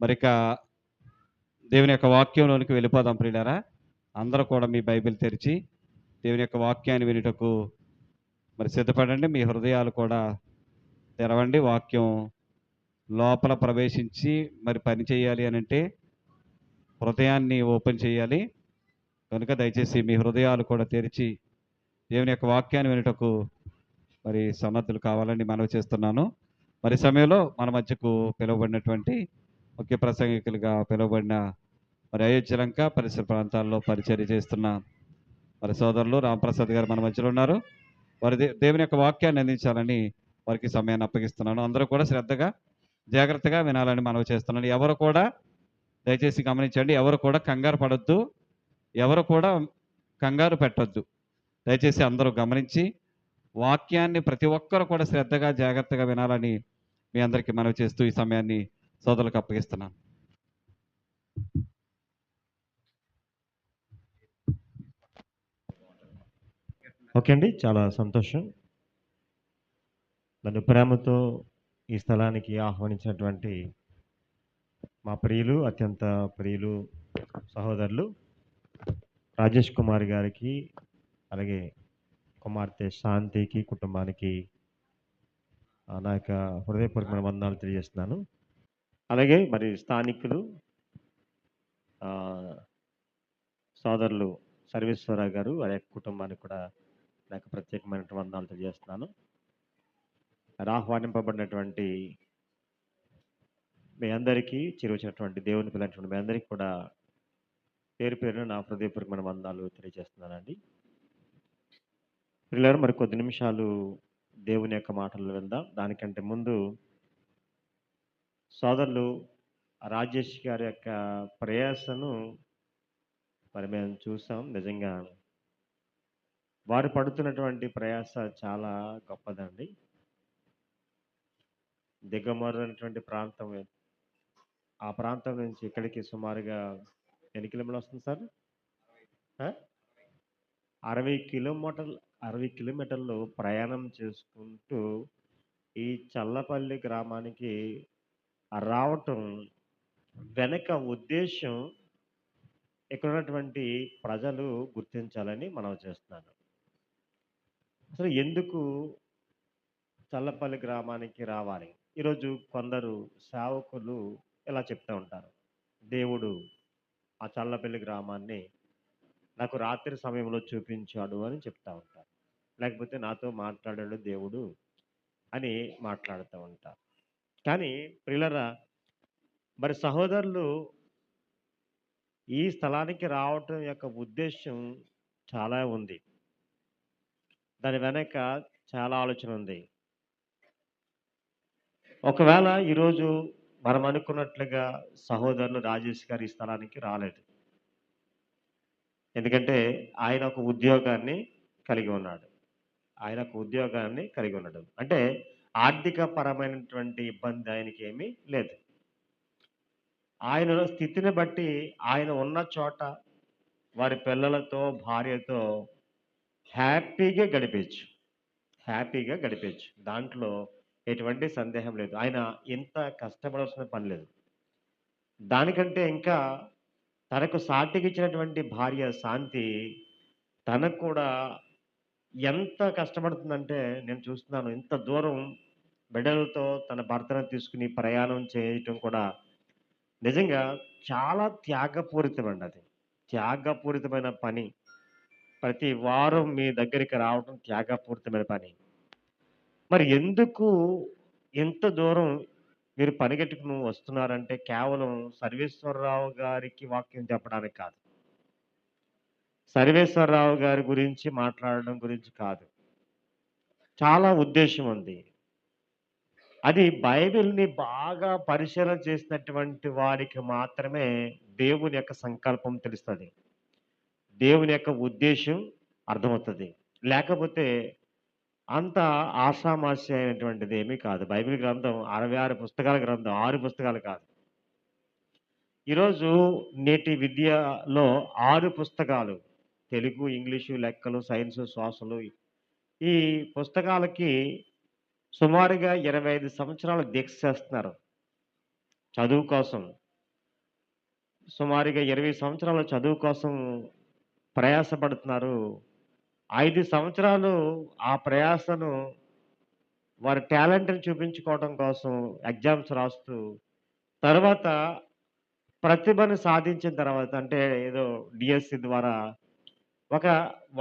మరిక దేవుని యొక్క వాక్యంలోనికి వెళ్ళిపోదాం ప్రియులారా. అందరూ కూడా మీ బైబిల్ తెరిచి దేవుని యొక్క వాక్యాన్ని వినుటకు మరి సిద్ధపడండి. మీ హృదయాలు కూడా తెరవండి. వాక్యం లోపల ప్రవేశించి మరి పని చేయాలి అనంటే హృదయాన్ని ఓపెన్ చేయాలి. కనుక దయచేసి మీ హృదయాలు కూడా తెరిచి దేవుని యొక్క వాక్యాన్ని వినుటకు మరి సన్నద్ధులు కావాలని మనవి చేస్తున్నాను. మరి సమయంలో మన మధ్యకు పిలువబడినటువంటి ముఖ్య ప్రసంగికులుగా పిలువబడిన మరి అయోధ్యలంక పరిసర ప్రాంతాల్లో పరిచర్య చేస్తున్న మరి సోదరులు రాంప్రసాద్ గారు మన మధ్యలో ఉన్నారు. వారి దేవుని యొక్క వాక్యాన్ని అందించాలని వారికి సమయాన్ని అప్పగిస్తున్నాను. అందరూ కూడా శ్రద్ధగా జాగ్రత్తగా వినాలని మనవి చేస్తున్నాను. ఎవరు కూడా దయచేసి గమనించండి. ఎవరు కూడా కంగారు పడొద్దు. ఎవరు కూడా కంగారు పెట్టొద్దు. దయచేసి అందరూ గమనించి వాక్యాన్ని ప్రతి ఒక్కరు కూడా శ్రద్ధగా జాగ్రత్తగా వినాలని మీ అందరికీ మనవి చేస్తూ ఈ సమయాన్ని సోదరులకు అప్పగిస్తున్నాను. ఓకే అండి, చాలా సంతోషం. నన్ను ప్రేమతో ఈ స్థలానికి ఆహ్వానించినటువంటి మా ప్రియులు, అత్యంత ప్రియులు సహోదరులు రాజేష్ కుమార్ గారికి, అలాగే కుమార్తె శాంతికి, కుటుంబానికి నా యొక్క హృదయపూర్వకమైన వందనాలు తెలియజేస్తున్నాను. అలాగే మరి స్థానికులు సోదరులు సర్వేశ్వరరావు గారు, వారి కుటుంబానికి కూడా నాకు ప్రత్యేకమైన వందనాలు తెలియజేస్తున్నాను. ఆహ్వానింపబడినటువంటి మీ అందరికీ, చిరువచ్చినటువంటి దేవుని పిల్లటువంటి మీ అందరికీ కూడా పేరు పేరున నా హృదయపూర్వకమైన వందనాలు తెలియజేస్తున్నానండి. పిల్లలు మరి కొద్ది నిమిషాలు దేవుని యొక్క మాటలు విందాం. దానికంటే ముందు సోదరులు రాజేష్ గారి యొక్క ప్రయాసను మరి మేము చూసాం. నిజంగా వారు పడుతున్నటువంటి ప్రయాస చాలా గొప్పదండి. దిగమరైనటువంటి ప్రాంతం, ఆ ప్రాంతం నుంచి ఇక్కడికి సుమారుగా ఎన్ని కిలోమీటర్లు వస్తుంది సార్? 60 కిలోమీటర్లు ప్రయాణం చేసుకుంటూ ఈ చల్లపల్లి గ్రామానికి రావటం వెనక ఉద్దేశం ఇక్కడ ఉన్నటువంటి ప్రజలు గుర్తించాలని మనం చేస్తున్నాను. అసలు ఎందుకు చల్లపల్లి గ్రామానికి రావాలి? ఈరోజు కొందరు సేవకులు ఇలా చెప్తూ ఉంటారు, దేవుడు ఆ చల్లపల్లి గ్రామాన్ని నాకు రాత్రి సమయంలో చూపించాడు అని చెప్తా ఉంటారు. లేకపోతే నాతో మాట్లాడాడు దేవుడు అని మాట్లాడుతూ ఉంటారు. కానీ ప్రియులరా, మరి సహోదరులు ఈ స్థలానికి రావటం యొక్క ఉద్దేశం చాలా ఉంది. దాని వెనక చాలా ఆలోచన ఉంది. ఒకవేళ ఈరోజు మనం అనుకున్నట్లుగా సహోదరులు రాజేష్ గారు ఈ స్థలానికి రాలేదు. ఎందుకంటే ఆయన ఒక ఉద్యోగాన్ని కలిగి ఉన్నాడు. అంటే ఆర్థిక పరమైనటువంటి ఇబ్బంది ఆయనకి ఏమీ లేదు. ఆయన స్థితిని బట్టి ఆయన ఉన్న చోట వారి పిల్లలతో, భార్యతో హ్యాపీగా గడిపేయచ్చు. దాంట్లో ఎటువంటి సందేహం లేదు. ఆయన ఎంత కష్టపడాల్సిన పని లేదు. దానికంటే ఇంకా తనకు సాటికి ఇచ్చినటువంటి భార్య శాంతి తనకు కూడా ఎంత కష్టపడుతుందంటే, నేను చూస్తున్నాను ఇంత దూరం బిడ్డలతో తన భర్తను తీసుకుని ప్రయాణం చేయటం కూడా నిజంగా చాలా త్యాగపూరితమండి. అది త్యాగపూరితమైన పని. ప్రతి వారం మీ దగ్గరికి రావడం త్యాగపూరితమైన పని. మరి ఎందుకు ఎంత దూరం మీరు పనిగట్టుకుని వస్తున్నారంటే కేవలం సర్వేశ్వరరావు గారికి వాక్యం చెప్పడానికి కాదు, సర్వేశ్వరరావు గారి గురించి మాట్లాడడం గురించి కాదు. చాలా ఉద్దేశం ఉంది. అది బైబిల్ని బాగా పరిశీలన చేసినటువంటి వారికి మాత్రమే దేవుని యొక్క సంకల్పం తెలుస్తుంది, దేవుని యొక్క ఉద్దేశం అర్థమవుతుంది. లేకపోతే అంత ఆషామాషి అయినటువంటిది ఏమీ కాదు. బైబిల్ గ్రంథం 66 పుస్తకాల గ్రంథం, 6 పుస్తకాలు కాదు. ఈరోజు నేటి విద్యలో 6 పుస్తకాలు, తెలుగు, ఇంగ్లీషు, లెక్కలు, సైన్సు, శ్వాసలు, ఈ పుస్తకాలకి సుమారుగా 25 సంవత్సరాలు దీక్ష చేస్తున్నారు చదువు కోసం. సుమారుగా 20 సంవత్సరాల చదువు కోసం ప్రయాసపడుతున్నారు. 5 సంవత్సరాలు ఆ ప్రయాసను వారి టాలెంట్‌ని చూపించుకోవడం కోసం ఎగ్జామ్స్ రాస్తూ, తర్వాత ప్రతిభను సాధించిన తర్వాత అంటే ఏదో డీఎస్సీ ద్వారా ఒక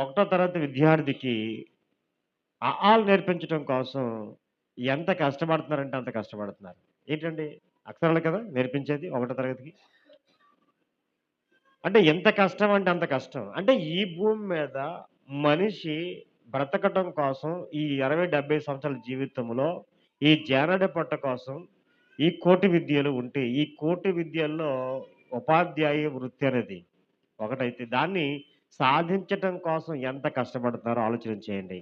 ఒకటో తరగతి విద్యార్థికి ఆలు నేర్పించటం కోసం ఎంత కష్టపడుతున్నారంటే అంత కష్టపడుతున్నారు. ఏంటండి అక్షరాలు కదా నేర్పించేది ఒకటో తరగతికి. అంటే ఎంత కష్టం అంటే అంత కష్టం. అంటే ఈ భూమి మీద మనిషి బ్రతకటం కోసం ఈ 60, 70 సంవత్సరాల జీవితంలో ఈ జానెడ పొట్ట కోసం ఈ కోటి విద్యలు ఉంటే, ఈ కోటి విద్యల్లో ఉపాధ్యాయ వృత్తి అనేది ఒకటైతే దాన్ని సాధించటం కోసం ఎంత కష్టపడుతున్నారో ఆలోచన చేయండి.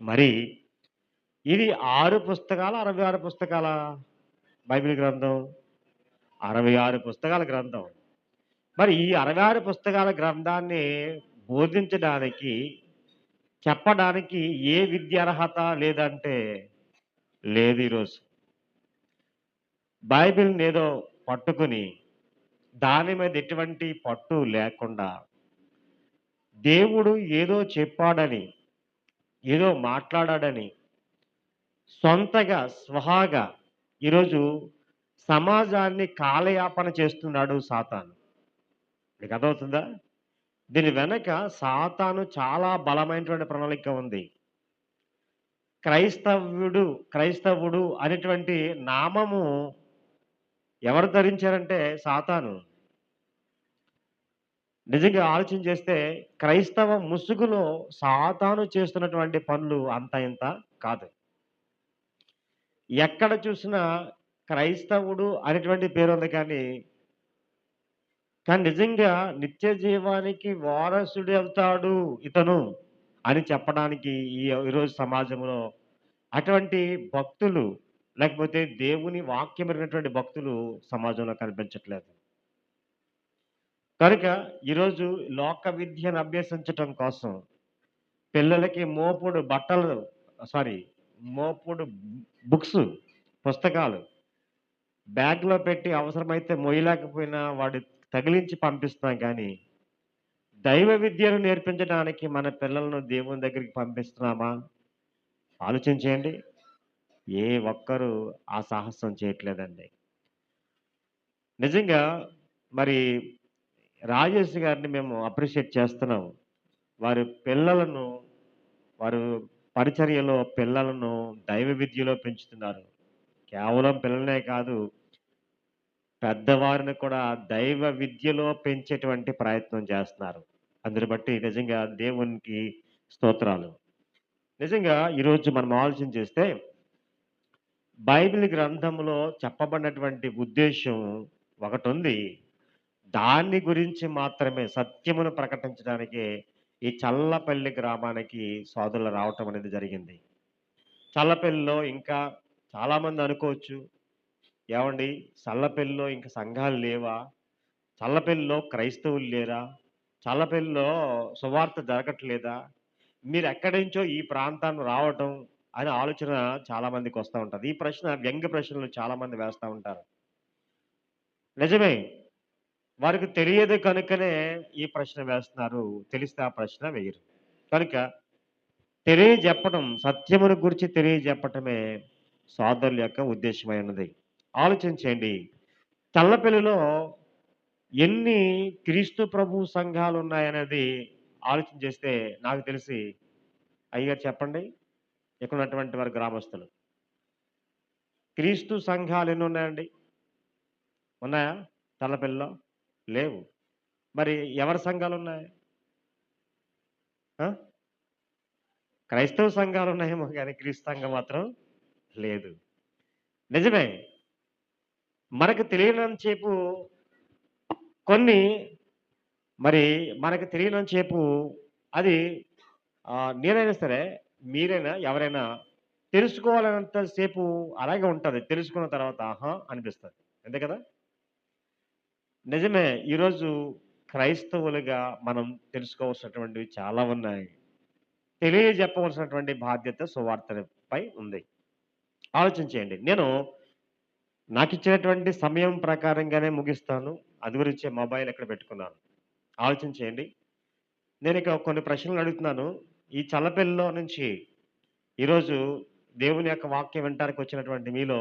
మరి ఇది 6 పుస్తకాలా? 66 పుస్తకాలా? బైబిల్ గ్రంథం? 66 పుస్తకాల గ్రంథం. మరి ఈ 66 పుస్తకాల గ్రంథాన్ని బోధించడానికి, చెప్పడానికి ఏ విద్య అర్హత లేదంటే లేదు ఈరోజు. బైబిల్‌నేదో పట్టుకొని, దాని మీద ఎటువంటి పట్టు లేకుండా, దేవుడు ఏదో చెప్పాడని, ఏదో మాట్లాడాడని, సొంతగా, స్వహాగా ఈరోజు సమాజాన్ని కాలయాపన చేస్తున్నాడు సాతాను. మీకు అర్థమవుతుందా? దీని వెనక సాతాను చాలా బలమైనటువంటి ప్రణాళిక ఉంది. క్రైస్తవుడు అనేటువంటి నామము ఎవరు ధరించారంటే సాతాను. నిజంగా ఆలోచన చేస్తే క్రైస్తవ ముసుగులో సాతాను చేస్తున్నటువంటి పనులు అంత ఇంత కాదు. ఎక్కడ చూసినా క్రైస్తవుడు అనేటువంటి పేరుంది కానీ నిజంగా నిత్య జీవానికి వారసుడవుతాడు ఇతను అని చెప్పడానికి ఈరోజు సమాజంలో అటువంటి భక్తులు లేకపోతే దేవుని వాక్యం ఎరిగినటువంటి భక్తులు సమాజంలో కనిపించట్లేదు. కనుక ఈరోజు లోక విద్యను అభ్యసించటం కోసం పిల్లలకి మోపుడు బుక్స్, పుస్తకాలు బ్యాగ్‌లో పెట్టి అవసరమైతే మొయ్యలేకపోయినా వాడు తగిలించి పంపిస్తున్నాం కానీ, దైవ విద్యను నేర్పించడానికి మన పిల్లలను దేవుని దగ్గరికి పంపిస్తున్నామా? ఆలోచించేయండి. ఏ ఒక్కరు ఆ సాహసం చేయట్లేదండి. నిజంగా మరి రాజేష్ గారిని మేము అప్రిషియేట్ చేస్తున్నాం. వారి పిల్లలను వారు పరిచర్యలో పిల్లలను దైవ విద్యలో పెంచుతున్నారు. కేవలం పిల్లలనే కాదు, పెద్దవారిని కూడా దైవ విద్యలో పెంచేటువంటి ప్రయత్నం చేస్తున్నారు. అందుని బట్టి నిజంగా దేవునికి స్తోత్రాలు. నిజంగా ఈరోజు మనం ఆలోచన చేస్తే బైబిల్ గ్రంథంలో చెప్పబడినటువంటి ఉద్దేశ్యం ఒకటుంది. దాన్ని గురించి మాత్రమే సత్యమును ప్రకటించడానికే ఈ చల్లపల్లి గ్రామానికి సోదరులు రావటం అనేది జరిగింది. చల్లపల్లిలో ఇంకా చాలామంది అనుకోవచ్చు, ఏవండి చల్లపల్లిలో ఇంక సంఘాలు లేవా? చల్లపల్లిలో క్రైస్తవులు లేరా? చల్లపల్లిలో సువార్త జరగట్లేదా? మీరెక్కడి నుంచో ఈ ప్రాంతాన్ని రావటం అనే ఆలోచన చాలా మందికొస్తా ఉంటది. ఈ ప్రశ్న వ్యంగ్య ప్రశ్నలు చాలా మంది వేస్తా ఉంటారు. నిజమే. వారికి తెలియదు కనుకనే ఈ ప్రశ్న వేస్తున్నారు. తెలిస్తే ఆ ప్రశ్న వేయరు. కనుక తెలియజెప్పటం, సత్యమును గురించి తెలియజెప్పటమే సోదరుల యొక్క ఉద్దేశ్యమై ఉన్నది. ఆలోచించండి. చల్లపల్లిలో ఎన్ని క్రీస్తు ప్రభు సంఘాలున్నాయనేది ఆలోచన చేస్తే నాకు తెలిసి అయ్యగారు చెప్పండి. ఇక్కడ ఉన్నటువంటి వారి గ్రామస్తులు. క్రీస్తు సంఘాలు ఎన్నున్నాయండి? ఉన్నాయా చల్లపల్లిలో? లేవు. మరి ఎవరి సంఘాలున్నాయి? ఆ? క్రైస్తవ సంఘాలున్నాయేమో గానీ క్రీస్తు సంఘం మాత్రం లేదు. నిజమే. మనకు తెలియనంత సేపు కొన్ని మరి మనకు తెలియనంత సేపు అది నేనైనా సరే, మీరైనా, ఎవరైనా తెలుసుకోవాలనంత సేపు అలాగే ఉంటది. తెలుసుకున్న తర్వాత ఆహా! అనిపిస్తది. అంతే కదా? నిజమే. ఈరోజు క్రైస్తవులుగా మనం తెలుసుకోవాల్సినటువంటివి చాలా ఉన్నాయి. తెలియజెప్పవలసినటువంటి బాధ్యత సువార్తపై ఉంది. ఆలోచించేయండి. నేను నాకిచ్చినటువంటి సమయం ప్రకారంగానే ముగిస్తాను. అది గురించే మొబైల్ ఎక్కడ పెట్టుకున్నాను. ఆలోచన చేయండి. నేనిక కొన్ని ప్రశ్నలు అడుగుతున్నాను. ఈ చల్లపల్లిలో నుంచి ఈరోజు దేవుని యొక్క వాక్యం వినటానికి వచ్చినటువంటి మీలో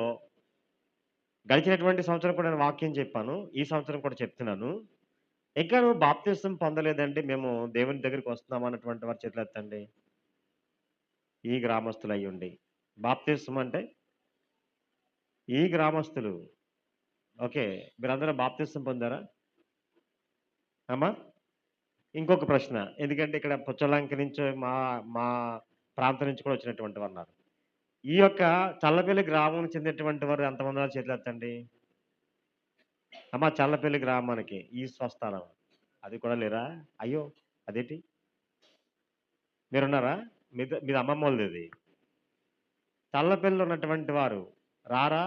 గడిచినటువంటి సంవత్సరం కూడా నేను వాక్యం చెప్పాను. ఈ సంవత్సరం కూడా చెప్తున్నాను. ఇంకా నువ్వు బాప్తిసం పొందలేదండి. మేము దేవుని దగ్గరికి వస్తున్నాం అన్నటువంటి వారు చేతులెత్తండి. ఈ గ్రామస్తులయ్యుండి. బాప్తిసం అంటే ఈ గ్రామస్తులు. ఓకే. మీరందరూ బాప్తిసం పొందారా? అమ్మా? ఇంకొక ప్రశ్న. ఎందుకంటే ఇక్కడ పుచ్చలంక నుంచి మా మా ప్రాంతం నుంచి కూడా వచ్చినటువంటి వారున్నారు. ఈ యొక్క చల్లపల్లి గ్రామానికి చెందినటువంటి వారు ఎంతమందున్నారు చేతులెత్తండి. అమ్మా చల్లపల్లి గ్రామానికి ఈ స్వస్థలం. అది కూడా లేరా? అయ్యో! అదేంటి? మీరున్నారా? మీది అమ్మమ్మోళ్ళదిది. చల్లపల్లిలో ఉన్నటువంటి వారు రారా?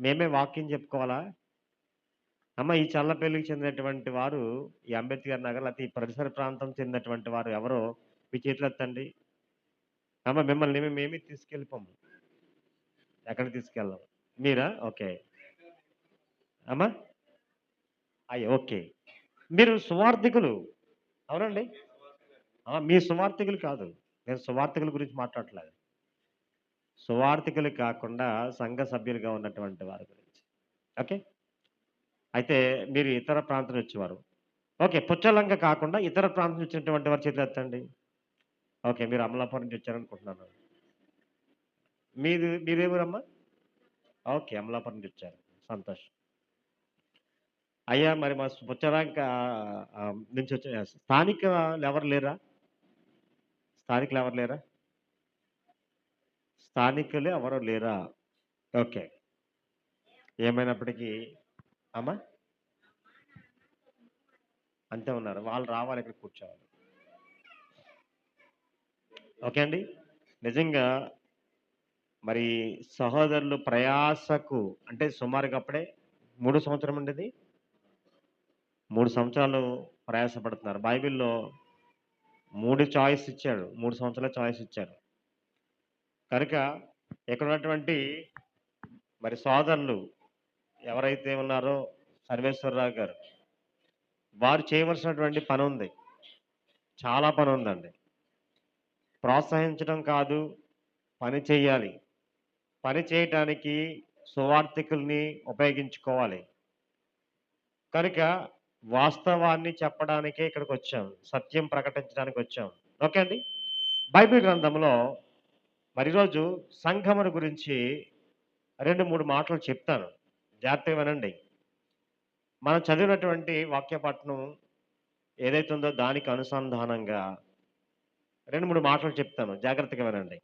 మేమే వాక్యం చెప్పుకోవాలా? అమ్మ ఈ చల్లపల్లికి చెందినటువంటి వారు ఈ అంబేద్కర్ నగర్ లేకపోతే ఈ పరిసర ప్రాంతం చెందినటువంటి వారు ఎవరో మీ చేతులెత్తండి. అమ్మ మిమ్మల్ని మేమేమి తీసుకెళ్ళిపోము. ఎక్కడికి తీసుకెళ్ళం. మీరా? ఓకే. అమ్మా? అయ్యో! ఓకే. మీరు సువార్థికులు. అవునండి? మీ సువార్థికులు కాదు. నేను సువార్థికుల గురించి మాట్లాడట్లేదు. సువార్థికులు కాకుండా సంఘ సభ్యులుగా ఉన్నటువంటి వారి గురించి. ఓకే. అయితే మీరు ఇతర ప్రాంతం నుంచి వచ్చేవారు. ఓకే. పుచ్చలంక కాకుండా ఇతర ప్రాంతం నుంచి వచ్చినటువంటి వారి చేతులెత్తండి. ఓకే. మీరు అమలాపురం నుంచి వచ్చారనుకుంటున్నాను. మీదే ఊరమ్మా? ఓకే. అమలాపురం నుంచి వచ్చారు. సంతోషం. అయ్యా మరి మా పుచ్చలంక నుంచి వచ్చే స్థానికులెవరు లేరా? స్థానికులెవరు లేరా? స్థానికులు ఎవరు లేరా? ఓకే. ఏమైనప్పటికీ అమ్మా? అంతే ఉన్నారు. వాళ్ళు రావాలి ఇక్కడ కూర్చోవాలి. ఓకే అండి. నిజంగా మరి సహోదరులు ప్రయాసకు అంటే సుమారుగా అప్పుడే 3 సంవత్సరం అండి ఇది? 3 సంవత్సరాలు ప్రయాసపడుతున్నారు. బైబిల్‌లో 3 చాయిస్ ఇచ్చాడు. 3 సంవత్సరాల చాయిస్ ఇచ్చాడు. కనుక ఇక్కడ ఉన్నటువంటి మరి సోదరులు ఎవరైతే ఉన్నారో సర్వేశ్వరరావు గారు, వారు చేయవలసినటువంటి పనుంది. చాలా పనుందండి. ప్రోత్సహించడం కాదు, పని చేయాలి. పని చేయటానికి సువార్థికుల్ని ఉపయోగించుకోవాలి. కనుక వాస్తవాన్ని చెప్పడానికే ఇక్కడికొచ్చాం. సత్యం ప్రకటించడానికి వచ్చాం. ఓకే అండి. బైబిల్ గ్రంథంలో మరి ఈరోజు సంఘమును గురించి 2, 3 మాటలు చెప్తాను. జాగ్రత్తగా వినండి. మనం చదివినటువంటి వాక్యపట్నం ఏదైతే ఉందో దానికి అనుసంధానంగా 2, 3 మాటలు చెప్తాను. జాగ్రత్తగా వినండి.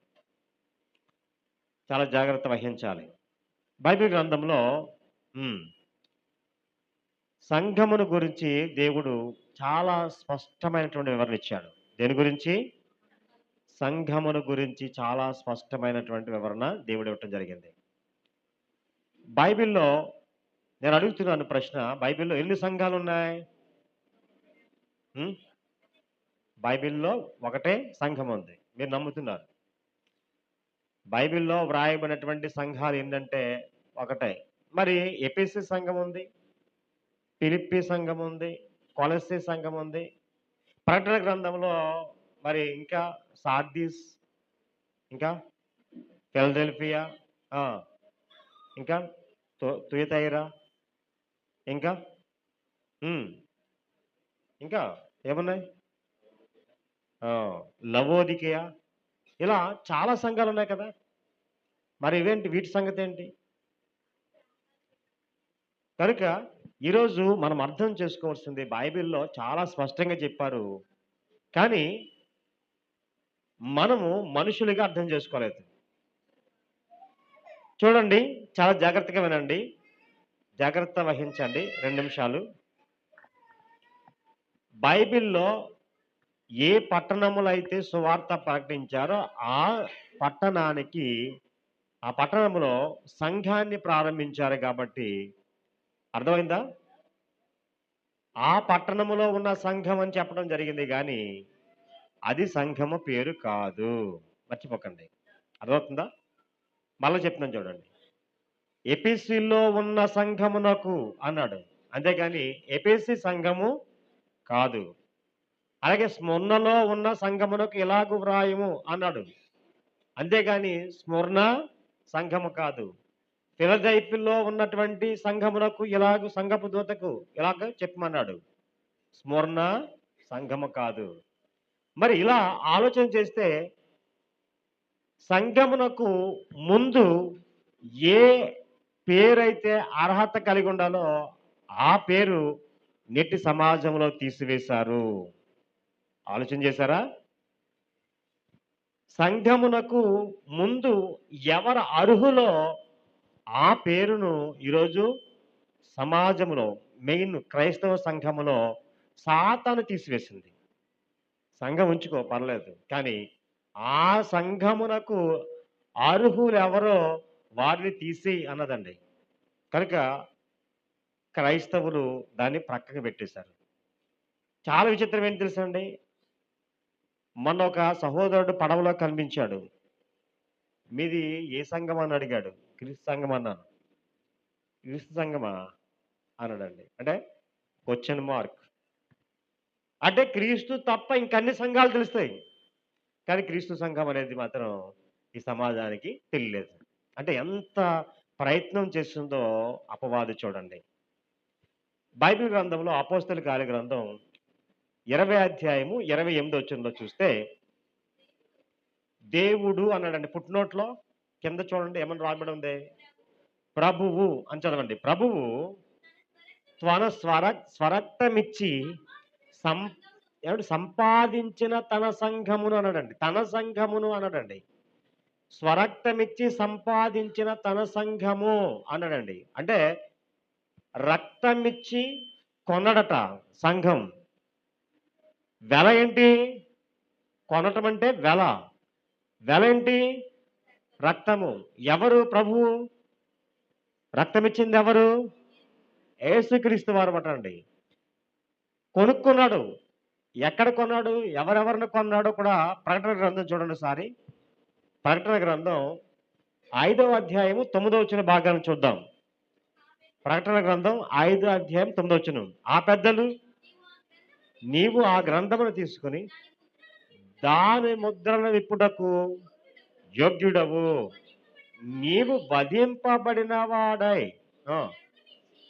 చాలా జాగ్రత్త వహించాలి. బైబిల్ గ్రంథంలో సంఘమును గురించి దేవుడు చాలా స్పష్టమైనటువంటి వివరణ ఇచ్చాడు. దేని గురించి? సంఘమును గురించి చాలా స్పష్టమైనటువంటి వివరణ దేవుడు ఇవ్వటం జరిగింది. బైబిల్‌లో నేను అడుగుతున్నాను ప్రశ్న. బైబిల్‌లో ఎన్ని సంఘాలున్నాయి? బైబిల్‌లో ఒకటే సంఘం ఉంది. మీరు నమ్ముతున్నారు. బైబిల్‌లో వ్రాయబడినటువంటి సంఘాలు ఏంటంటే ఒకటే. మరి ఎఫెసీ సంఘం ఉంది. ఫిలిప్పీ సంఘం ఉంది. కొలస్సీ సంఘం ఉంది. ప్రకటన గ్రంథంలో మరి ఇంకా సార్దీస్, ఇంకా ఫిలదెల్ఫియా, ఇంకా తుయతైరా, ఇంకా ఇంకా ఏమున్నాయి? లవోదికయ, ఇలా చాలా సంఘాలు ఉన్నాయి కదా. మరి ఇవేంటి? వీటి సంగతి ఏంటి? కనుక ఈరోజు మనం అర్థం చేసుకోవాల్సింది బైబిల్‌లో చాలా స్పష్టంగా చెప్పారు. కానీ మనము మనుషులుగా అర్థం చేసుకోలేదు. చూడండి, చాలా జాగ్రత్తగా వినండి. జాగ్రత్త వహించండి. 2 నిమిషాలు. బైబిల్‌లో ఏ పట్టణములో అయితే సువార్త ప్రకటించారో ఆ పట్టణానికి, ఆ పట్టణంలో సంఘాన్ని ప్రారంభించారు కాబట్టి అర్థమైందా? ఆ పట్టణములో ఉన్న సంఘం అని చెప్పడం జరిగింది గానీ అది సంఘము పేరు కాదు. మర్చిపోకండి. అర్థమవుతుందా? మళ్ళా చెప్తున్నాను చూడండి. ఎఫెసీలో ఉన్న సంఘమునకు అన్నాడు. అంతేగాని ఎఫెసీ సంఘము కాదు. అలాగే స్ముర్నలో ఉన్న సంఘమునకు ఇలాగు వ్రాయము అన్నాడు. అంతేగాని స్ముర్న సంఘము కాదు. ఫిలదెల్ఫియాలో ఉన్నటువంటి సంఘమునకు ఇలాగు సంఘపు దూతకు ఇలాగ చెప్పమన్నాడు. స్ముర్న సంఘము కాదు. మరి ఇలా ఆలోచన చేస్తే సంఘమునకు ముందు ఏ పేరైతే అర్హత కలిగి ఉండాలో ఆ పేరు నేటి సమాజంలో తీసివేశారు. ఆలోచన చేశారా? సంఘమునకు ముందు ఎవరు అర్హులో ఆ పేరును ఈరోజు సమాజంలో మెయిన్ క్రైస్తవ సంఘములో సాతాను తీసివేసింది. సంఘం ఉంచుకో పర్లేదు, కానీ ఆ సంఘమునకు అర్హులెవరో వారిని తీసి అన్నదండి. కనుక క్రైస్తవులు దాన్ని ప్రక్కకు పెట్టేశారు. చాలా విచిత్రం ఏంటి తెలుసా అండి? మొన్న ఒక సహోదరుడు పడవలో కనిపించాడు. మీది ఏ సంఘం అని అడిగాడు. క్రీస్తు సంఘం అన్నాను. క్రీస్తు సంఘమా అన్నాడండి. అంటే క్వశ్చన్ మార్క్. అంటే క్రీస్తు తప్ప ఇంకన్ని సంఘాలు తెలుస్తాయి, కానీ క్రీస్తు సంఘం అనేది మాత్రం ఈ సమాజానికి తెలియలేదు. అంటే ఎంత ప్రయత్నం చేస్తుందో అపవాది చూడండి. బైబిల్ గ్రంథంలో అపోస్తలుల కార్య గ్రంథం 20 అధ్యాయము 28 వచనంలో చూస్తే దేవుడు అన్నాడండి. ఫుట్నోట్లో కింద చూడండి ఏమని రాయబడి ఉంది? ప్రభువు అని చదవండి. ప్రభువు స్వరక్తమిచ్చి సంపాదించిన తన సంఘమును అన్నాడండి. తన సంఘమును అన్నాడండి. స్వరక్తమిచ్చి సంపాదించిన తన సంఘము అన్నాడండి. అంటే రక్తమిచ్చి కొనడట సంఘం. వెల ఏంటి? కొనటం అంటే వెల. వెల ఏంటి? రక్తము. ఎవరు ప్రభువు? రక్తమిచ్చింది ఎవరు? యేసుక్రీస్తు వారు అండి. కొనుక్కున్నాడు. ఎక్కడ కొన్నాడు? ఎవరెవరిని కొన్నాడో కూడా ప్రకటన గ్రంథం చూడండి ఒకసారి. ప్రకటన గ్రంథం 5వ అధ్యాయము 9వ వచన భాగాన్ని చూద్దాం. ప్రకటన గ్రంథం 5వ అధ్యాయం 9వ వచనం. ఆ పెద్దలు, నీవు ఆ గ్రంథమును తీసుకుని దాని ముద్రను విప్పుటకు యోగ్యుడవు, నీవు వధింపబడిన వాడై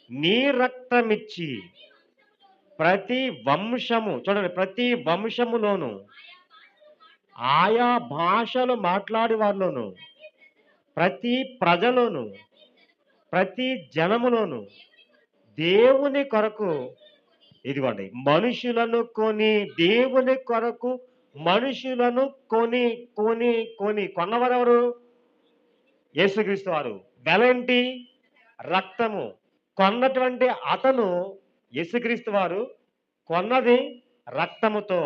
నీ రక్తమిచ్చి ప్రతి వంశము, చూడండి, ప్రతి వంశములోను ఆయా భాషలు మాట్లాడే వారిలోను ప్రతి ప్రజలోను ప్రతి జనములోను దేవుని కొరకు, ఇదిగోండి, మనుషులను కొని, దేవుని కొరకు మనుషులను కొని కొని కొని కొన్నవారెవరు? యేసుక్రీస్తు వారు. వెలేంటి? రక్తము. కొన్నటువంటి అతను యేసుక్రీస్తు వారు కొన్నది రక్తముతో.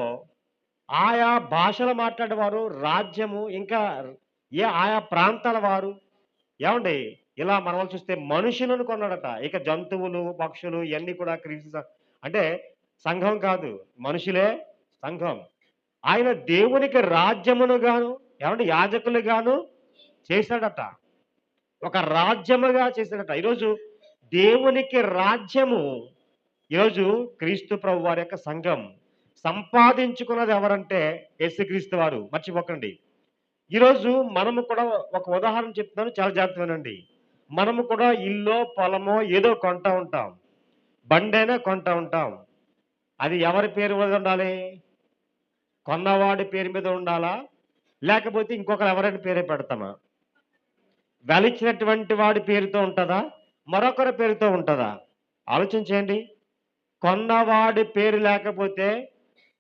ఆయా భాషలు మాట్లాడేవారు, రాజ్యము, ఇంకా ఆయా ప్రాంతాల వారు, ఏమండి, ఇలా మనం చూస్తే మనుషులను కొన్నాడట. ఇక జంతువులు, పక్షులు ఇవన్నీ కూడా క్రీస్తు అంటే సంఘం కాదు, మనుషులే సంఘం. ఆయన దేవునికి రాజ్యమును గాను, ఏమంటే యాజకులు గాను చేశాడట. ఒక రాజ్యముగా చేశాడట. ఈరోజు దేవునికి రాజ్యము, ఈరోజు క్రీస్తు ప్రభు వారి యొక్క సంఘం సంపాదించుకున్నది ఎవరంటే యేసుక్రీస్తు వారు. మర్చిపోకండి. ఈరోజు మనము కూడా ఒక ఉదాహరణ చెప్తున్నాను, చాలా జాగ్రత్తగానండి. మనము కూడా ఇల్లో పొలమో ఏదో కొంటా ఉంటాం, బండైనా కొంటా ఉంటాం. అది ఎవరి పేరు మీద ఉండాలి? కొన్నవాడి పేరు మీద ఉండాలా, లేకపోతే ఇంకొకరు ఎవరైనా పేరే పెడతామా? వెలిచ్చినటువంటి వాడి పేరుతో ఉంటుందా, మరొకరి పేరుతో ఉంటుందా? ఆలోచించండి. కొన్నవాడి పేరు లేకపోతే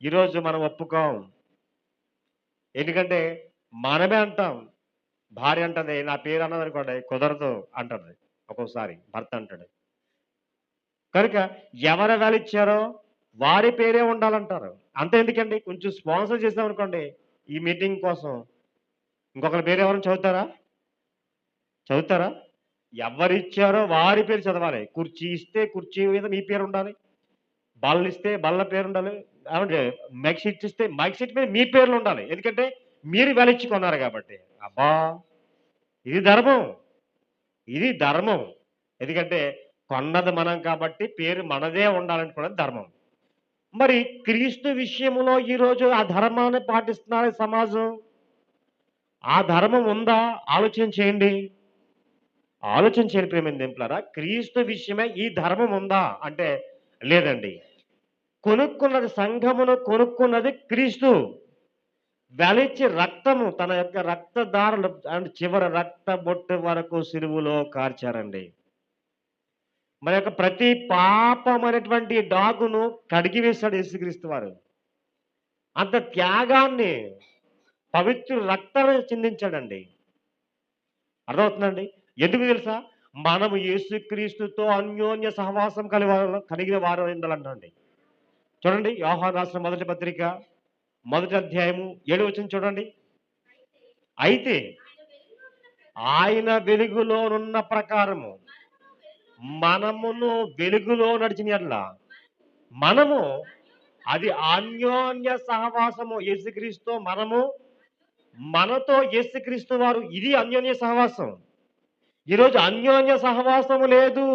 ఈరోజు మనం ఒప్పుకోం. ఎందుకంటే మనమే అంటాం. భార్య అంటది, నా పేరు అన్నది అనుకోండి, కుదరదు అంటది. ఒక్కోసారి భర్త అంటాడు. కనుక ఎవరు వెలిచ్చారో వారి పేరే ఉండాలంటారు. అంతే. ఎందుకండి, కొంచెం స్పాన్సర్ చేసాం అనుకోండి ఈ మీటింగ్ కోసం, ఇంకొకరి పేరు ఎవరైనా చదువుతారా? ఎవరిచ్చారో వారి పేరు చదవాలి. కుర్చీ ఇస్తే కుర్చీ మీద మీ పేరు ఉండాలి, బల్ల ఇస్తే బల్ల పేరు ఉండాలి, ఏమంటే మైక్ సీట్ ఇస్తే మైక్ సీట్ మీద మీ పేర్లు ఉండాలి. ఎందుకంటే మీరు వెలిచ్చుకున్నారు కాబట్టి. అబ్బా, ఇది ధర్మం. ఎందుకంటే కొన్నది మనం కాబట్టి పేరు మనదే ఉండాలనుకున్నది ధర్మం. మరి క్రీస్తు విషయంలో ఈరోజు ఆ ధర్మాన్ని పాటిస్తున్నారు ఈ సమాజం. ఆ ధర్మం ఉందా? ఆలోచన చేయండి. ఆలోచన చేయండి ప్రియమైన దేవులారా. క్రీస్తు విషయమే ఈ ధర్మం ఉందా? అంటే లేదండి. కొనుక్కున్నది సంఘమును కొనుక్కున్నది క్రీస్తు. వెలిచి రక్తము తన యొక్క రక్తధారలు అండ్ చివరి రక్త బొట్టు వరకు సిలువలో కార్చారండి. మన యొక్క ప్రతి పాపమైనటువంటి డాగును కడిగివేశాడు యేసుక్రీస్తు వారు. అంత త్యాగాన్ని పవిత్ర రక్తాన్ని చిందించాడండి. అర్థమవుతుందండి? ఎందుకు తెలుసా? మనము యేసుక్రీస్తుతో అన్యోన్య సహవాసం కలిగిన వారు ఉండాలంటండి. చూడండి యోహాను రాసిన మొదటి పత్రిక మొదటి అధ్యాయము 7వ వచనం చూడండి. అయితే ఆయన వెలుగులోనున్న ప్రకారము మనమును వెలుగులో నడిచిన యెడల మనము అది అన్యోన్య సహవాసము యేసుక్రీస్తుతో మనము మనతో యేసుక్రీస్తు వారు ఇది అన్యోన్య సహవాసం. ఈరోజు అన్యోన్య సహవాసము లేదు.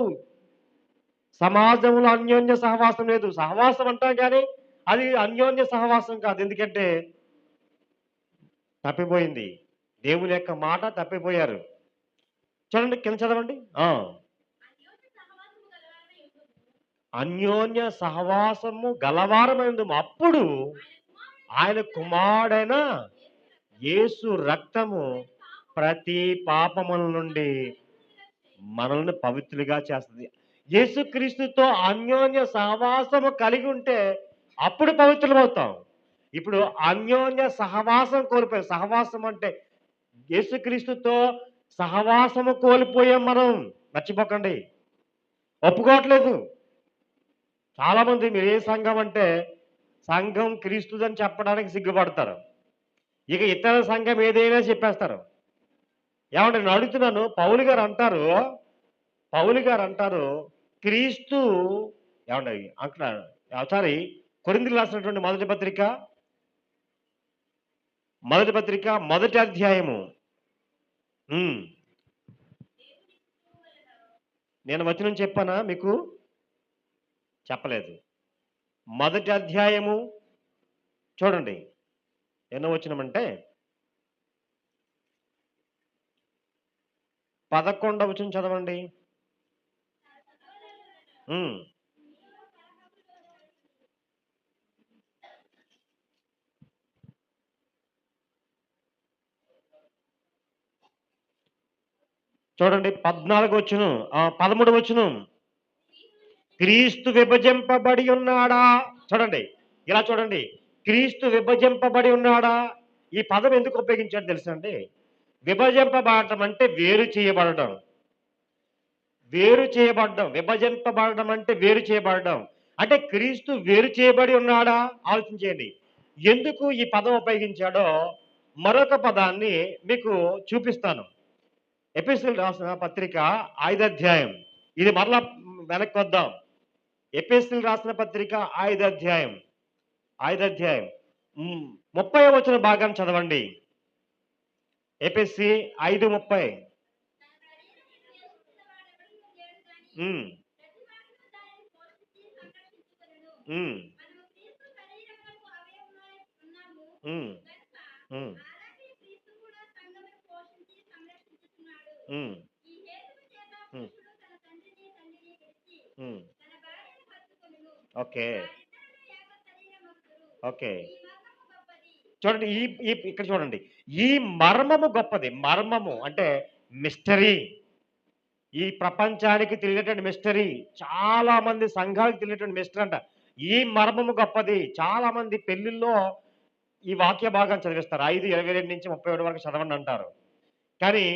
సమాజంలో అన్యోన్య సహవాసం లేదు. సహవాసం అంటాం కానీ అది అన్యోన్య సహవాసం కాదు. ఎందుకంటే తప్పిపోయింది. దేవుని యొక్క మాట తప్పిపోయారు. చూడండి కింద చదవండి. అన్యోన్య సహవాసము గలవారమైందుము. అప్పుడు ఆయన కుమారుడైన యేసు రక్తము ప్రతి పాపముల నుండి మనల్ని పవిత్రులుగా చేస్తుంది. యేసుక్రీస్తుతో అన్యోన్య సహవాసము కలిగి ఉంటే అప్పుడు పవిత్రులమవుతాం. ఇప్పుడు అన్యోన్య సహవాసం కోల్పోయాం. సహవాసం అంటే యేసుక్రీస్తుతో సహవాసము కోల్పోయాం మనం. మర్చిపోకండి. ఒప్పుకోవట్లేదు. చాలామంది మీరు ఏ సంఘం అంటే సంఘం క్రీస్తుదని చెప్పడానికి సిగ్గుపడతారు. ఇక ఇతర సంఘం ఏదైనా చెప్పేస్తారు. ఏమంటే నేను అడుగుతున్నాను, పౌలు గారు అంటారు క్రీస్తు ఏమండి అంటున్నారు. సారీ, కొరింథీయులకు రాసినటువంటి మొదటి పత్రిక మొదటి అధ్యాయము. నేను వచనం చెప్పానా మీకు? చెప్పలేదు. మొదటి అధ్యాయము చూడండి. ఎన్నో వచనం అంటే 11వ వచనం చదవండి. చూడండి 14వ వచనం, 13వ వచనం. క్రీస్తు విభజింపబడి ఉన్నాడా? చూడండి, ఇలా చూడండి. క్రీస్తు విభజింపబడి ఉన్నాడా? ఈ పదం ఎందుకు ఉపయోగించాడు తెలుసా అండి? విభజింపబడటం అంటే వేరు చేయబడటం. విభజింపబడడం అంటే వేరు చేయబడడం. అంటే క్రీస్తు వేరు చేయబడి ఉన్నాడా? ఆలోచించేయండి. ఎందుకు ఈ పదం ఉపయోగించాడో మరొక పదాన్ని మీకు చూపిస్తాను. ఎఫెసీయులకు రాసిన పత్రిక 5వ అధ్యాయం. ఇది మరలా వెనక్కి వద్దాం. ఎఫెసీయులకు రాసిన పత్రిక 5వ అధ్యాయం 30వ వచన భాగాన్ని చదవండి. ఎఫెసీ 5:30. Okay, okay. చూడండి ఇక్కడ చూడండి. ఈ మర్మము గొప్పది. మర్మము అంటే మిస్టరీ. ఈ ప్రపంచానికి తెలియనటువంటి మిస్టరీ. చాలా మంది సంఘాలకు తెలియనటువంటి మిస్టరీ అంట. ఈ మర్మము గొప్పది. చాలా మంది పెళ్లిల్లో ఈ వాక్య భాగాన్ని చదివిస్తారు. 5:22 నుంచి 37 వరకు చదవండి అంటారు. కానీ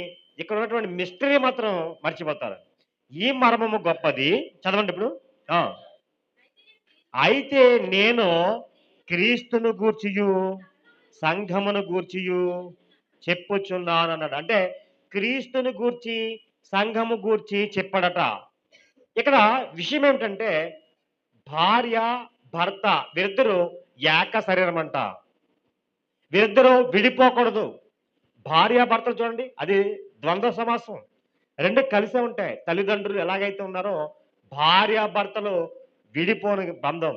ఇక్కడ ఉన్నటువంటి మిస్టరీ మాత్రం మర్చిపోతారు. ఈ మర్మము గొప్పది. చదవండి ఇప్పుడు. అయితే నేను క్రీస్తును గూర్చియు సంఘమును గూర్చియు చెప్పుచున్నాను అన్నాడు. అంటే క్రీస్తుని గూర్చి సంఘము గూర్చి చెప్పడట. ఇక్కడ విషయం ఏమిటంటే భార్య భర్త వీరిద్దరూ ఏక శరీరం అంట. వీరిద్దరూ విడిపోకూడదు. భార్య భర్తలు చూడండి, అది ద్వంద్వ సమాసం. రెండు కలిసే ఉంటాయి. తల్లిదండ్రులు ఎలాగైతే ఉన్నారో భార్యాభర్తలు విడిపోని బంధం.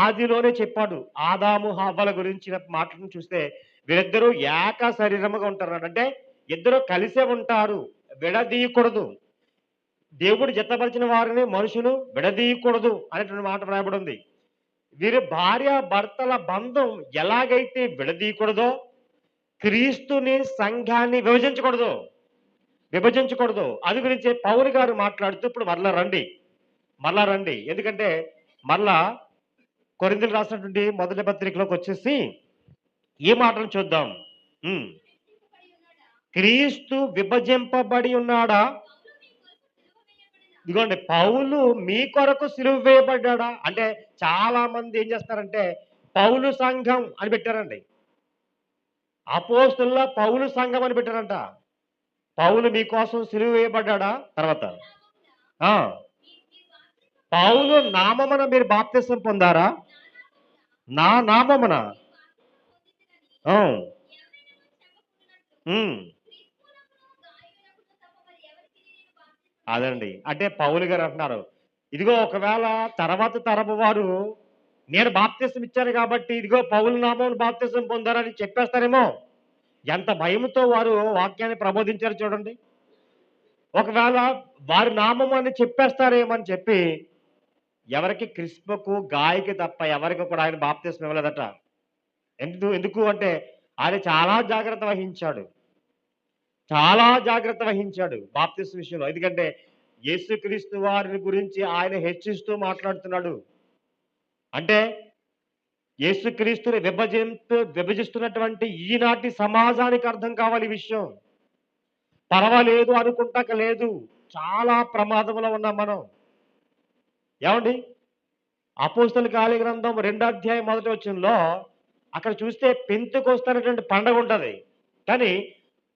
ఆదిలోనే చెప్పాడు. ఆదాము హవ్వల గురించిన మాటలను చూస్తే వీరిద్దరూ ఏక శరీరముగా ఉంటారన్నాడు. అంటే ఇద్దరు కలిసే ఉంటారు, విడదీయకూడదు. దేవుడు జతపరిచిన వారిని మనుషులు విడదీయకూడదు అనేటువంటి మాట వ్రాయబడి ఉంది. వీరి భార్యాభర్తల బంధం ఎలాగైతే విడదీయకూడదో, క్రీస్తుని సంఘాన్ని విభజించకూడదు. అది గురించి పౌలు గారు మాట్లాడుతూ ఇప్పుడు మరలా రండి. ఎందుకంటే మరలా కొరింథీయులకు రాసినటువంటి మొదటి పత్రికలోకి వచ్చేసి ఈ మాటను చూద్దాం. ఉమ్. క్రీస్తు విభజింపబడి ఉన్నాడా? ఇదిగోండి, పౌలు మీ కొరకు సిలువ వేయబడ్డాడా? అంటే చాలా మంది ఏం చేస్తారంటే పౌలు సంఘం అని పెట్టారండి. అపోస్తుల పౌలు సంఘం అని పెట్టారంట. పౌలు మీకోసం సిలువ వేయబడ్డాడా? తర్వాత ఆ పౌలు నామమున మీరు బాప్తిసం పొందారా? నా నామమున. ఆ, ఉమ్, అదండి. అంటే పౌలు గారు అంటున్నారు, ఇదిగో ఒకవేళ తర్వాత తరపు వారు నేను బాప్తిసం ఇచ్చాను కాబట్టి ఇదిగో పౌలు నామమున బాప్తిసం పొందారని చెప్పేస్తారేమో. ఎంత భయముతో వారు వాక్యాన్ని ప్రబోధించారు చూడండి. ఒకవేళ వారి నామం అని చెప్పేస్తారేమని చెప్పి ఎవరికి క్రిస్పకు గాయకి తప్ప ఎవరికి కూడా ఆయన బాప్తిసం ఇవ్వలేదట. ఎందుకు అంటే ఆయన చాలా జాగ్రత్త వహించాడు బాప్తిసం విషయంలో. ఎందుకంటే యేసుక్రీస్తు వారిని గురించి ఆయన హెచ్చిస్తూ మాట్లాడుతున్నాడు. అంటే యేసుక్రీస్తుని విభజిస్తున్నటువంటి ఈనాటి సమాజానికి అర్థం కావాలి ఈ విషయం. పర్వాలేదు అనుకుంటాక లేదు, చాలా ప్రమాదంలో ఉన్నాం మనం. ఏమండి, అపోస్తల కార్య గ్రంథం 2వ అధ్యాయం 1వ వచనంలో అక్కడ చూస్తే పెంతెకొస్తు పండగ ఉంటది. కానీ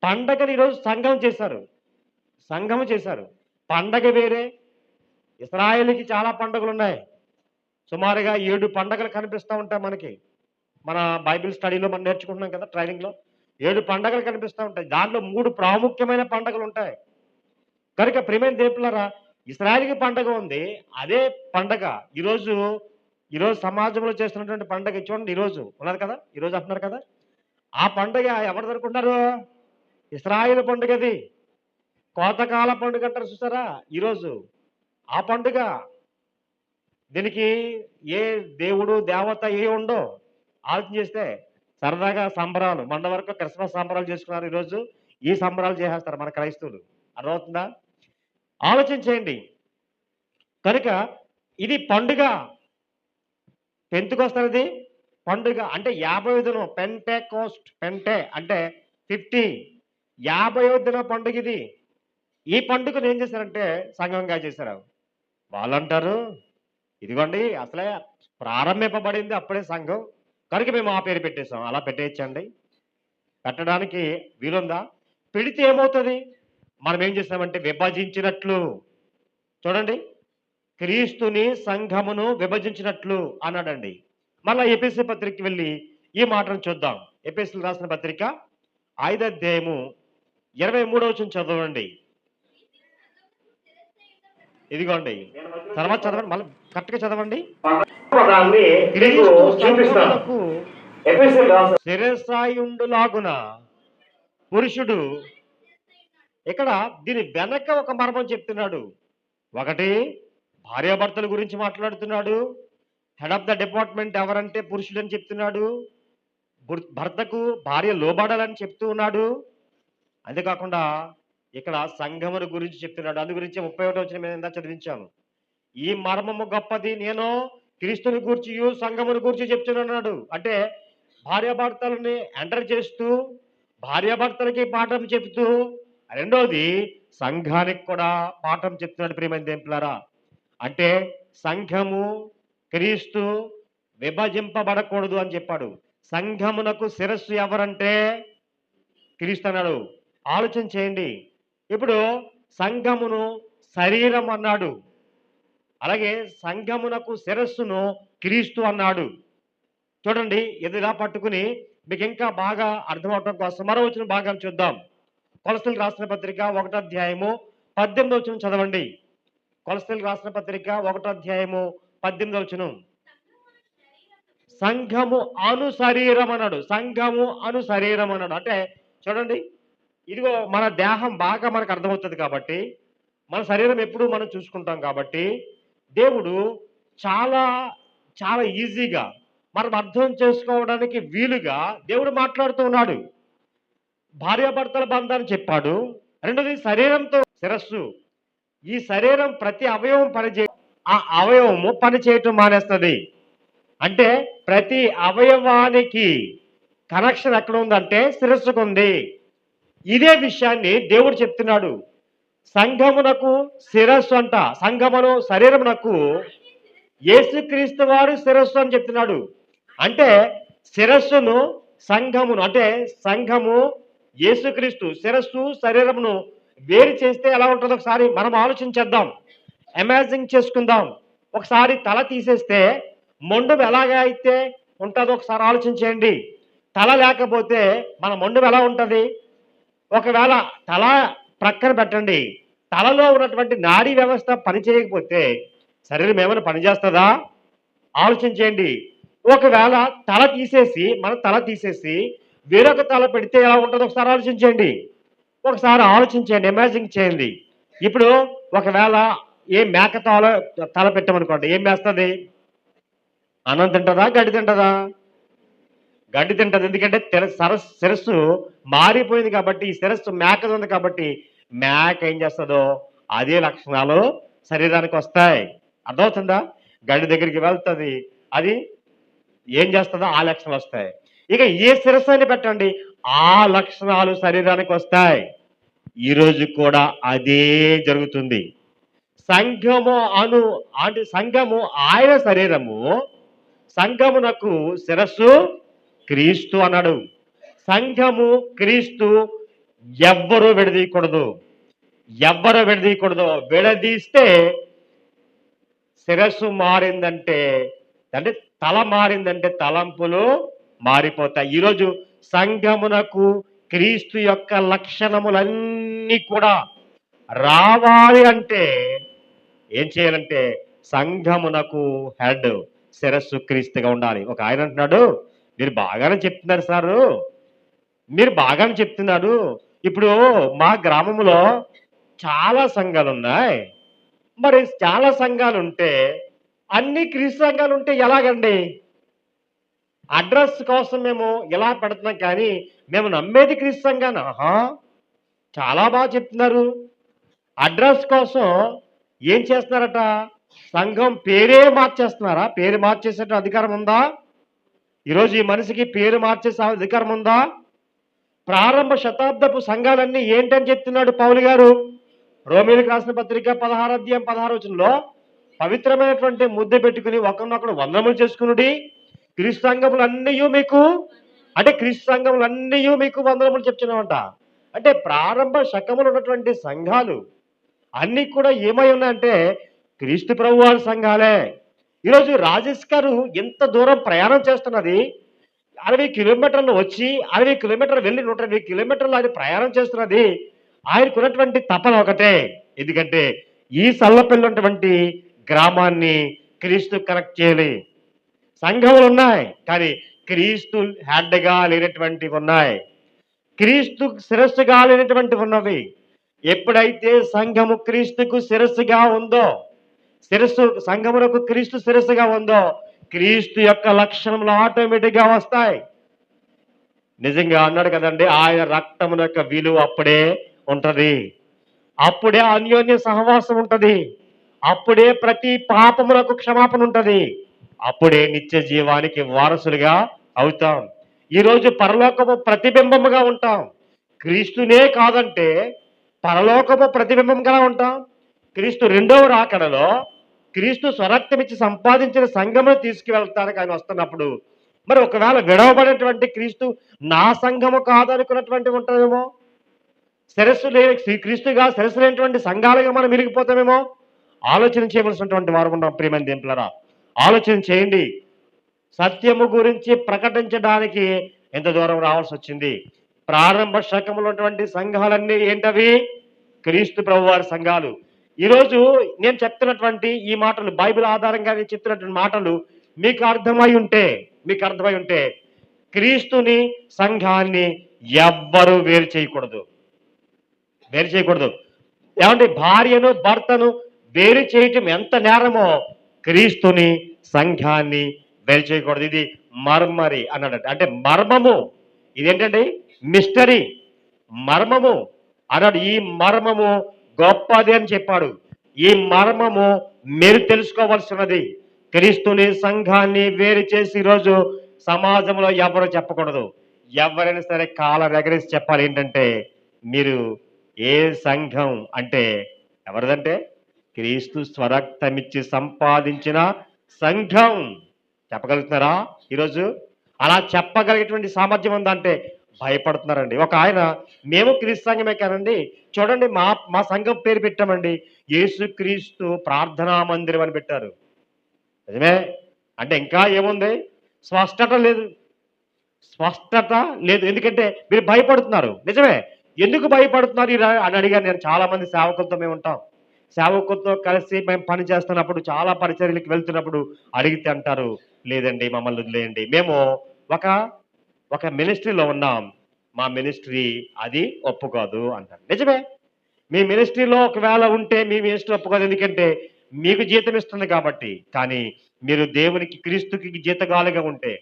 పండగని ఈరోజు సంఘం చేశారు. పండగ వేరే. ఇశ్రాయేలుకి చాలా పండుగలు ఉన్నాయి. సుమారుగా 7 పండగలు కనిపిస్తూ ఉంటాయి మనకి. మన బైబిల్ స్టడీలో మనం నేర్చుకుంటున్నాం కదా, ట్రైనింగ్లో 7 పండగలు కనిపిస్తూ ఉంటాయి. దాంట్లో 3 ప్రాముఖ్యమైన పండగలు ఉంటాయి. కనుక ప్రియమైన దేవులారా, ఇశ్రాయేలుకి పండగ ఉంది. అదే పండగ ఈరోజు సమాజంలో చేస్తున్నటువంటి పండగ చూడండి. ఈరోజు ఉన్నది కదా, ఈరోజు అంటున్నారు కదా, ఆ పండగ ఎవరు జరుపుకుంటారు? ఇశ్రాయేలు పండుగ. అది కోతకాల పండుగ అంటారు చూసారా, ఈరోజు ఆ పండుగ. దీనికి ఏ దేవుడు దేవత ఏ ఉండో ఆలోచన చేస్తే సరదాగా సంబరాలు, మొన్న వరకు క్రిస్మస్ సంబరాలు చేసుకున్నారు, ఈరోజు ఈ సంబరాలు చేసేస్తారు మన క్రైస్తవులు. అర్థమవుతుందా? ఆలోచన చేయండి. కనుక ఇది పండుగ. పెంతెకొస్తది పండుగ అంటే 50వ దినం. పెంటే అంటే 50, 50వ దినం పండుగ ఇది. ఈ పండుగను ఏం చేశారంటే సంఘంగా చేశారు. వాళ్ళంటారు, ఇదిగోండి అసలే ప్రారంభింపబడింది అప్పుడే సంఘం, కనుక మేము ఆ పేరు పెట్టేశాం. అలా పెట్టేయచ్చండి? పెట్టడానికి వీలుందా? పెడితే ఏమవుతుంది? మనం ఏం చేస్తామంటే విభజించినట్లు. చూడండి, క్రీస్తుని సంఘమును విభజించినట్లు అన్నాడండి. మళ్ళా ఎఫెసీ పత్రికకి వెళ్ళి ఈ మాటను చూద్దాం. ఎఫెసీయులకు రాసిన పత్రిక 5వ అధ్యాయము 23వ వచనం చదవండి. ఇదిగోండి, తర్వాత చదవండి, మళ్ళీ కరెక్ట్గా చదవండి. క్రీస్తు సంఘమునకు శిరస్సాయుండులాగున పురుషుడు. ఇక్కడ దీని వెనక ఒక మర్మం చెప్తున్నాడు. ఒకటి, భార్యాభర్తల గురించి మాట్లాడుతున్నాడు. హెడ్ ఆఫ్ ద డిపార్ట్మెంట్ ఎవరంటే పురుషుడు అని చెప్తున్నాడు. భర్తకు భార్య లోబడాలని చెప్తూ ఉన్నాడు. అంతేకాకుండా ఇక్కడ సంఘమును గురించి చెప్తున్నాడు. అందు గురించి 31వ వచనం మీద చదివించాను. ఈ మర్మము గొప్పది, నేను క్రీస్తుని గూర్చి సంఘమును గూర్చి చెప్తున్నాడు. అంటే భార్యాభర్తలని ఎంటర్ చేస్తూ భార్యాభర్తలకి పాఠం చెప్తూ, రెండోది సంఘానికి కూడా పాఠం చెప్తున్నాడు. ప్రియమైన దేవులారా, అంటే సంఘము క్రీస్తు విభజింపబడకూడదు అని చెప్పాడు. సంఘమునకు శిరస్సు ఎవరంటే క్రీస్తు అన్నాడు. ఆలోచన చేయండి. ఇప్పుడు సంఘమును శరీరం అన్నాడు, అలాగే సంఘమునకు శిరస్సును క్రీస్తు అన్నాడు. చూడండి, ఎదురా పట్టుకుని మీకు ఇంకా బాగా అర్థమవటం కోసం మరో వచ్చిన భాగాలు చూద్దాం. కొలస్సీలకు రాసిన పత్రిక 1వ అధ్యాయము 18వ వచనం చదవండి. కొలస్సీలకు రాసిన పత్రిక 1వ అధ్యాయము 18వ వచనం. సంఘము అను శరీరం అన్నాడు. సంఘము అను శరీరం అన్నాడు. అంటే చూడండి, ఇదిగో మన దేహం బాగా మనకు అర్థమవుతుంది కాబట్టి, మన శరీరం ఎప్పుడు మనం చూసుకుంటాం కాబట్టి, దేవుడు చాలా చాలా ఈజీగా మనం అర్థం చేసుకోవడానికి వీలుగా దేవుడు మాట్లాడుతూ ఉన్నాడు. భార్యాభర్తల బంధాన్ని చెప్పాడు. రెండోది శరీరంతో శిరస్సు. ఈ శరీరం ప్రతి అవయవం ఆ అవయవము పని చేయటం మానేస్తుంది. అంటే ప్రతి అవయవానికి కనెక్షన్ ఎక్కడ ఉందంటే శిరస్సుకు ఉంది. ఇదే విషయాన్ని దేవుడు చెప్తున్నాడు. సంఘమునకు శిరస్సు అంట. సంఘమును శరీరమునకు యేసుక్రీస్తు వారు శిరస్సు అని చెప్తున్నాడు. అంటే శిరస్సును సంఘమును, అంటే సంఘము యేసుక్రీస్తు, శిరస్సు శరీరమును వేరు చేస్తే ఎలా ఉంటుందో ఒకసారి మనం ఆలోచించేద్దాం, ఇమాజిన్ చేసుకుందాం. ఒకసారి తల తీసేస్తే మొండం ఎలాగా అయితే ఉంటుందో ఒకసారి ఆలోచించేయండి. తల లేకపోతే మన మొండం ఎలా ఉంటుంది? ఒకవేళ తల ప్రక్కన పెట్టండి, తలలో ఉన్నటువంటి నాడీ వ్యవస్థ పని చేయకపోతే శరీరం ఏమైనా పనిచేస్తుందా? ఆలోచించేయండి. ఒకవేళ మన తల తీసేసి వేరొక తల పెడితే ఎలా ఉంటుందో ఒకసారి ఆలోచించండి. ఇమాజిన్ చేయండి. ఇప్పుడు ఒకవేళ ఏ మేక తల పెట్టామనుకోండి, ఏం వేస్తుంది? అన్నం తింటుందా? గడ్డి తింటుందా? గడ్డి తింటది. ఎందుకంటే శిరస్సు మారిపోయింది కాబట్టి, ఈ శిరస్సు మేకది ఉంది కాబట్టి మేక ఏం చేస్తుందో అదే లక్షణాలు శరీరానికి వస్తాయి. అర్థమవుతుందా? గడ్డి దగ్గరికి వెళ్తుంది, అది ఏం చేస్తుందో ఆ లక్షణాలు వస్తాయి. ఇక ఏ శిరస్సు అని పెట్టండి, ఆ లక్షణాలు శరీరానికి వస్తాయి. ఈరోజు కూడా అదే జరుగుతుంది. సంఘము అంటే సంఘము ఆయన శరీరము, సంఘమునకు శిరస్సు క్రీస్తు అన్నాడు. సంఘము క్రీస్తు ఎవ్వరూ విడదీయకూడదు. విడదీస్తే శిరస్సు మారిందంటే, అంటే తల మారిందంటే తలంపులు మారిపోతాయి. ఈరోజు సంఘమునకు క్రీస్తు యొక్క లక్షణములన్నీ కూడా రావాలి అంటే ఏం చేయాలంటే సంఘమునకు హెడ్, శిరస్సు క్రీస్తుగా ఉండాలి. ఒక ఆయన అంటున్నాడు, మీరు బాగానే చెప్తున్నారు సారు, మీరు బాగానే చెప్తున్నారు. ఇప్పుడు మా గ్రామంలో చాలా సంఘాలు ఉన్నాయి. మరి చాలా సంఘాలు ఉంటే అన్ని క్రీస్తు సంఘాలు ఉంటే ఎలాగండి? అడ్రస్ కోసం మేము ఇలా పెడుతున్నాం కానీ మేము నమ్మేది క్రీస్తు సంఘాన్ని. చాలా బాగా చెప్తున్నారు. అడ్రస్ కోసం ఏం చేస్తున్నారట? సంఘం పేరే మార్చేస్తున్నారా? పేరు మార్చేసే అధికారం ఉందా? ఈరోజు ఈ మనిషికి పేరు మార్చేసే అధికారం ఉందా? ప్రారంభ శతాబ్దపు సంఘాలన్నీ ఏంటని చెప్తున్నాడు పౌలు గారు. రోమీయులకు రాసిన పత్రిక 16వ అధ్యాయం 16వ వచనంలో పవిత్రమైనటువంటి ముద్ద పెట్టుకుని ఒకరినొకరు వందనములు చేసుకునుడి, క్రీస్తు సంఘములన్నీ మీకు వందనములు చెప్తున్నామంట. అంటే ప్రారంభ శకములు ఉన్నటువంటి సంఘాలు అన్నీ కూడా ఏమై ఉన్నాయంటే క్రీస్తు ప్రభువారి సంఘాలే. ఈరోజు రాజేష్ గారు ఎంత దూరం ప్రయాణం చేస్తున్నది, 60 కిలోమీటర్లు వచ్చి 60 కిలోమీటర్లు వెళ్ళి 120 కిలోమీటర్లు ఆయన ప్రయాణం చేస్తున్నది. ఆయనకున్నటువంటి తపన ఒకటే, ఎందుకంటే ఈ సల్లపల్లి ఉన్నటువంటి గ్రామాన్ని క్రీస్తు కనెక్ట్ చేయాలి. సంఘములు ఉన్నాయి కానీ క్రీస్తు హెడ్గా లేనటువంటివి ఉన్నాయి, క్రీస్తు శిరస్సుగా లేనటువంటివి ఉన్నవి. ఎప్పుడైతే సంఘము క్రీస్తుకు శిరస్సుగా ఉందో, సంఘమునకు క్రీస్తు శిరస్సుగా ఉందో, క్రీస్తు యొక్క లక్షణములు ఆటోమేటిక్గా వస్తాయి. నిజంగా అన్నాడు కదండి, ఆయన రక్తమున యొక్క విలువ అప్పుడే ఉంటది, అప్పుడే అన్యోన్య సహవాసం ఉంటది, అప్పుడే ప్రతి పాపమునకు క్షమాపణ ఉంటది, అప్పుడే నిత్య జీవానికి వారసులుగా అవుతాం. ఈరోజు పరలోకము ప్రతిబింబముగా ఉంటాం. క్రీస్తునే కాదంటే పరలోకము ప్రతిబింబంగా ఉంటాం. క్రీస్తు రెండవ రాకడలో క్రీస్తు స్వరక్తమిచ్చి సంపాదించిన సంఘమును తీసుకువెళ్తానికి ఆయన వస్తున్నప్పుడు, మరి ఒకవేళ విడవబడినటువంటి క్రీస్తు నా సంఘము కాదనుకున్నటువంటి ఉంటుందేమో, శిరస్సు లేని క్రీస్తుగా శిరస్సు లేనటువంటి సంఘాలుగా మనం మిరిగిపోతామేమో. ఆలోచన చేయవలసినటువంటి వారు ఉన్నాం. ప్రియమైన దేవులారా, ఆలోచన చేయండి. సత్యము గురించి ప్రకటించడానికి ఎంత దూరం రావాల్సి వచ్చింది. ప్రారంభ శకములు ఉన్నటువంటి సంఘాలన్నీ ఏంటవి? క్రీస్తు ప్రభువారి సంఘాలు. ఈరోజు నేను చెప్తున్నటువంటి ఈ మాటలు బైబిల్ ఆధారంగా నేను చెప్తున్నటువంటి మాటలు మీకు అర్థమై ఉంటే మీకు అర్థమై ఉంటే క్రీస్తుని సంఘాన్ని ఎవ్వరూ వేరు చేయకూడదు. వేరు చేయకూడదు. ఏమంటే భార్యను భర్తను వేరు చేయటం ఎంత నేరమో క్రీస్తుని సంఘాన్ని వేరు చేయకూడదు. ఇది మర్మరి అన్నాడట. అంటే మర్మము. ఇదేంటండి? మిస్టరీ. మర్మము అన్నాడు. ఈ మర్మము గొప్పది అని చెప్పాడు. ఈ మర్మము మీరు తెలుసుకోవాల్సినది. క్రీస్తుని సంఘాన్ని వేరు చేసి ఈరోజు సమాజంలో ఎవరు చెప్పకూడదు. ఎవరైనా సరే కాలర్ ఎగరేసి చెప్పాలి. ఏంటంటే మీరు ఏ సంఘం అంటే ఎవరిదంటే క్రీస్తు స్వరక్తమిచ్చి సంపాదించిన సంఘం. చెప్పగలుగుతున్నారా ఈరోజు? అలా చెప్పగలిగేటువంటి సామర్థ్యం ఉందంటే భయపడుతున్నారండి. ఒక ఆయన మేము క్రీస్తు సంఘమే కానండి, చూడండి మా మా సంఘం పేరు పెట్టామండి, యేసుక్రీస్తు ప్రార్థనా మందిరం అని పెట్టారు. నిజమే. అంటే ఇంకా ఏముంది? స్పష్టత లేదు. స్పష్టత లేదు. ఎందుకంటే మీరు భయపడుతున్నారు. నిజమే. ఎందుకు భయపడుతున్నారు ఇలా అని అడిగాను నేను. చాలా మంది సేవకులతో మేము ఉంటాం. సేవకులతో కలిసి మేము పని చేస్తున్నప్పుడు, చాలా పరిచర్యలకు వెళ్తున్నప్పుడు అడిగితే అంటారు, లేదండి మమ్మల్ని వదిలేయండి. మేము ఒక ఒక మినిస్ట్రీలో ఉన్నాం. మా మినిస్ట్రీ అది ఒప్పుకోదు అంటారు. నిజమే. మీ మినిస్ట్రీలో ఒకవేళ ఉంటే మీ మినిస్ట్రీ ఒప్పుకోదు. ఎందుకంటే మీకు జీతం ఇస్తుంది కాబట్టి. కానీ మీరు దేవునికి క్రీస్తుకి జీతగాలుగా ఉంటే,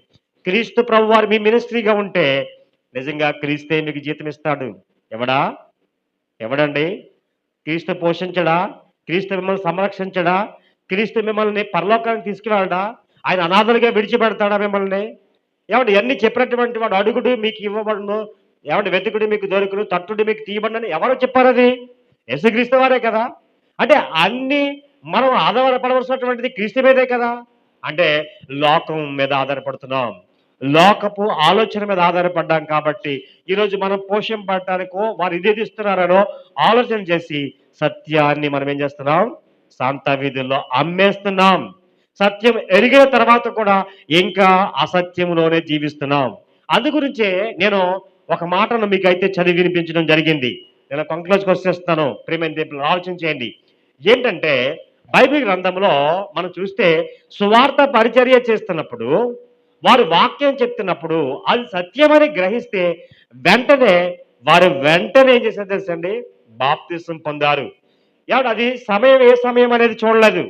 క్రీస్తు ప్రభువారు మీ మినిస్ట్రీగా ఉంటే నిజంగా క్రీస్తే మీకు జీతం ఇస్తాడు. ఎవడా? ఎవడండి? క్రీస్తు పోషించడా? క్రీస్తు మిమ్మల్ని సంరక్షించడా? క్రీస్తు మిమ్మల్ని పరలోకానికి తీసుకువెళ్ళడా? ఆయన అనాథలుగా విడిచిపెడతాడా మిమ్మల్ని? ఏమండి ఇవన్నీ చెప్పినటువంటి వాడు, అడుగుడు మీకు ఇవ్వబడును, ఏమంటే వెతుకుడు మీకు దొరుకును, తట్టుడు మీకు తీయబడునని ఎవరో చెప్పారు? అది యేసుక్రీస్తు వారే కదా. అంటే అన్ని మనం ఆధారపడవలసినటువంటిది క్రీస్తు మీదే కదా. అంటే లోకం మీద ఆధారపడుతున్నాం, లోకపు ఆలోచన మీద ఆధారపడ్డాం కాబట్టి ఈరోజు మనం పోషింపడటానికో వారు ఇదేది ఇస్తున్నారనో ఆలోచన చేసి సత్యాన్ని మనం ఏం చేస్తున్నాం? శాంత వీధుల్లో అమ్మేస్తున్నాం. సత్యం ఎరిగిన తర్వాత కూడా ఇంకా అసత్యంలోనే జీవిస్తున్నాం. అందు గురించే నేను ఒక మాటను మీకైతే చదివి వినిపించడం జరిగింది. నేను కంక్లూజ్కి వచ్చేస్తాను. ప్రియమైన దేవుళ్ళు ఆలోచన చేయండి. ఏంటంటే బైబిల్ గ్రంథంలో మనం చూస్తే సువార్త పరిచర్య చేస్తున్నప్పుడు, వారు వాక్యం చెప్తున్నప్పుడు అది సత్యమని గ్రహిస్తే వెంటనే ఏం చేశారు తెలుసండి? బాప్తిసం పొందారు. ఏమంటే అది సమయం ఏ సమయం అనేది చూడలేదు.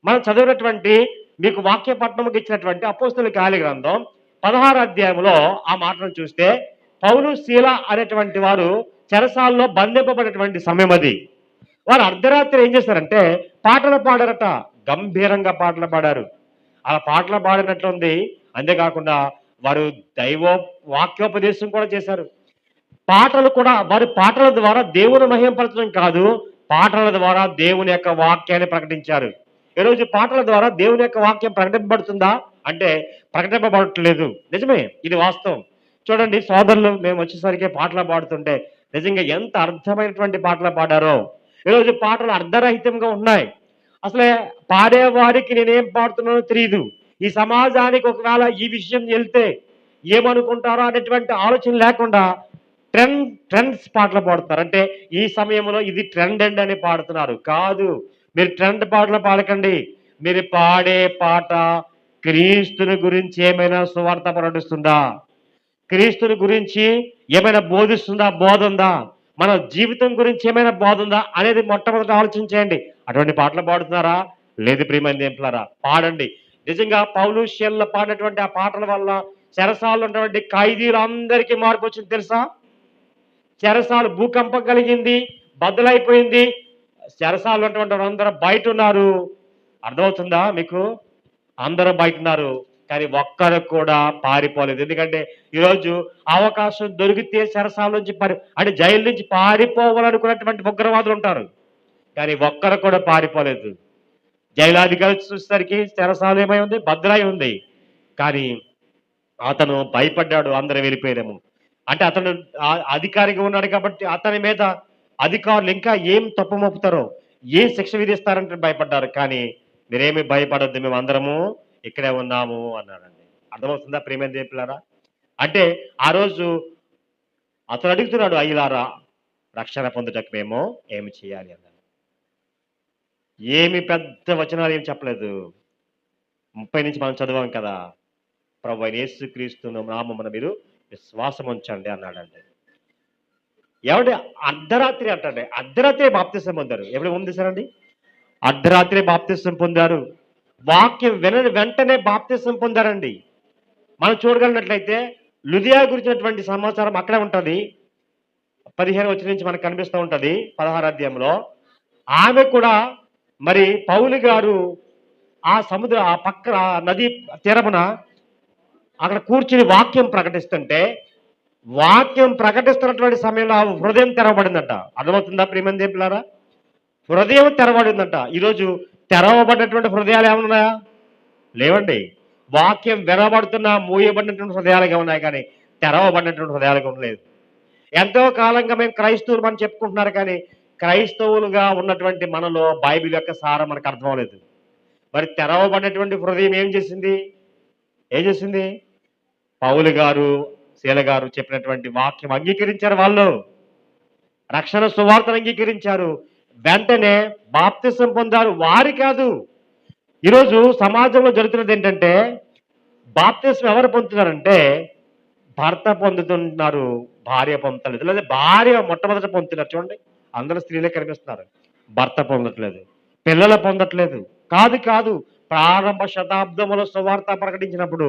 మనం చదివినటువంటి మీకు వాక్య పట్టణముకి ఇచ్చినటువంటి అపోస్తలుల కార్య గ్రంథం 16 అధ్యాయంలో ఆ మాటను చూస్తే పౌలు శీల అనేటువంటి వారు చెరసాల్లో బంధింపబడినటువంటి సమయం అది. వారు అర్ధరాత్రి ఏం చేశారంటే పాటలు పాడారట. గంభీరంగా పాటలు పాడారు. అలా పాటలు పాడినట్లుంది. అంతేకాకుండా వారు దైవ వాక్యోపదేశం కూడా చేశారు. పాటలు కూడా వారి పాటల ద్వారా దేవుని మహింపరచడం కాదు, పాటల ద్వారా దేవుని యొక్క వాక్యాన్ని ప్రకటించారు. ఈరోజు పాటల ద్వారా దేవుని యొక్క వాక్యం ప్రకటింపబడుతుందా అంటే ప్రకటింపబడట్లేదు. నిజమే, ఇది వాస్తవం. చూడండి సోదరులు, మేము వచ్చేసరికి పాటలు పాడుతుంటే నిజంగా ఎంత అర్థమైనటువంటి పాటలు పాడారో. ఈరోజు పాటలు అర్ధరహితంగా ఉన్నాయి. అసలే పాడేవారికి నేనేం పాడుతున్నానో తెలియదు. ఈ సమాజానికి ఒకవేళ ఈ విషయం వెళ్తే ఏమనుకుంటారో అనేటువంటి ఆలోచన లేకుండా ట్రెండ్స్ పాటలు పాడుతున్నారు. అంటే ఈ సమయంలో ఇది ట్రెండ్ అండి అని పాడుతున్నారు. కాదు, మీరు ట్రెండ్ పాటలు పాడకండి. మీరు పాడే పాట క్రీస్తుని గురించి ఏమైనా సువార్త ప్రకటిస్తుందా? క్రీస్తుని గురించి ఏమైనా బోధిస్తుందా? బోధ ఉందా? మన జీవితం గురించి ఏమైనా బోధ ఉందా అనేది మొట్టమొదటి ఆలోచించేయండి. అటువంటి పాటలు పాడుతున్నారా? లేదు. ప్రియమైన దేవులారా, పాడండి. నిజంగా పౌలు శీల పాడినటువంటి ఆ పాటల వల్ల చెరసాలలో ఉన్నటువంటి ఖైదీలందరికీ మార్పు వచ్చింది తెలుసా? చెరసాలు భూకంపం కలిగింది, బద్దలైపోయింది. చెరసాలు ఉన్నటువంటి అందరూ బయట ఉన్నారు. అర్థమవుతుందా మీకు? అందరూ బయట ఉన్నారు, కానీ ఒక్కరు కూడా పారిపోలేదు. ఎందుకంటే ఈరోజు అవకాశం దొరికితే చెరసాల నుంచి అంటే జైలు నుంచి పారిపోవాలనుకున్నటువంటి ఉగ్రవాదులు ఉంటారు, కానీ ఒక్కరు కూడా పారిపోలేదు. జైలాధికారి చూసేసరికి చెరసాల ఏమై ఉంది? బద్దలై ఉంది. కానీ అతను భయపడ్డాడు, అందరూ వెళ్ళిపోయారేమో. అంటే అతను అధికారిగా ఉన్నాడు కాబట్టి అతని మీద అధికారులు ఇంకా ఏం తప్పు మోపుతారో, ఏం శిక్ష విధిస్తారంటే భయపడ్డారు. కానీ మీరేమి భయపడొద్దు, మేము అందరము ఇక్కడే ఉన్నాము అన్నాడండి. అర్థమవుతుందా ప్రియమైన దేవులారా? అంటే ఆ రోజు అతను అడుగుతున్నాడు, అయ్యలారా రక్షణ పొందుటకు మేము ఏమి చేయాలి అన్నాడు. ఏమి పెద్ద వచనాలు ఏం చెప్పలేదు. 30 నుంచి మనం చదివాం కదా! ప్రభువైన యేసుక్రీస్తు నామమున మీరు విశ్వాసం ఉంచండి అన్నాడండి. ఏవండీ అర్ధరాత్రి అంటండి. అర్ధరాత్రే బాప్తిసం పొందారు. ఎప్పుడు పొందేశారండి? అర్ధరాత్రే బాప్తిసం పొందారు. వాక్యం వినని వెంటనే బాప్తిసం పొందారండి. మనం చూడగలిగినట్లయితే లుదియా గురించినటువంటి సమాచారం అక్కడే ఉంటది. 15 వచనం నుంచి మనకు కనిపిస్తూ ఉంటది 16 అధ్యాయంలో. ఆమె కూడా మరి పౌలు గారు ఆ పక్కన నది తీరమున అక్కడ కూర్చుని వాక్యం ప్రకటిస్తుంటే, వాక్యం ప్రకటిస్తున్నటువంటి సమయంలో ఆమె హృదయం తెరవబడిందంట. అర్థమవుతుందా ప్రియమైన దేవులారా? హృదయం తెరవబడిందంట. ఈరోజు తెరవబడినటువంటి హృదయాలు ఏమన్నాయా? లేవండి. వాక్యం వినబడుతున్నా మూయబడినటువంటి హృదయాలుగా ఉన్నాయి కానీ తెరవబడినటువంటి హృదయాలుగా ఉండలేదు. ఎంతో కాలంగా మేము క్రైస్తవులు అని చెప్పుకుంటున్నారు కానీ క్రైస్తవులుగా ఉన్నటువంటి మనలో బైబిల్ యొక్క సారం మనకు అర్థం అవ్వలేదు. మరి తెరవబడినటువంటి హృదయం ఏం చేసింది? ఏం చేసింది? పౌలు గారు, శీల గారు చెప్పినటువంటి వాక్యం అంగీకరించారు వాళ్ళు. రక్షణ సువార్తను అంగీకరించారు. వెంటనే బాప్తిసం పొందారు. వారి కాదు. ఈరోజు సమాజంలో జరుగుతున్నది ఏంటంటే బాప్తిసం ఎవరు పొందుతున్నారంటే భర్త పొందుతున్నారు, భార్య పొందట్లేదు. లేదా భార్య మొట్టమొదట పొందుతున్నారు. చూడండి, అందరూ స్త్రీలే కనిపిస్తున్నారు. భర్త పొందట్లేదు, పిల్లలు పొందట్లేదు. కాదు కాదు ప్రారంభ శతాబ్దములో సువార్త ప్రకటించినప్పుడు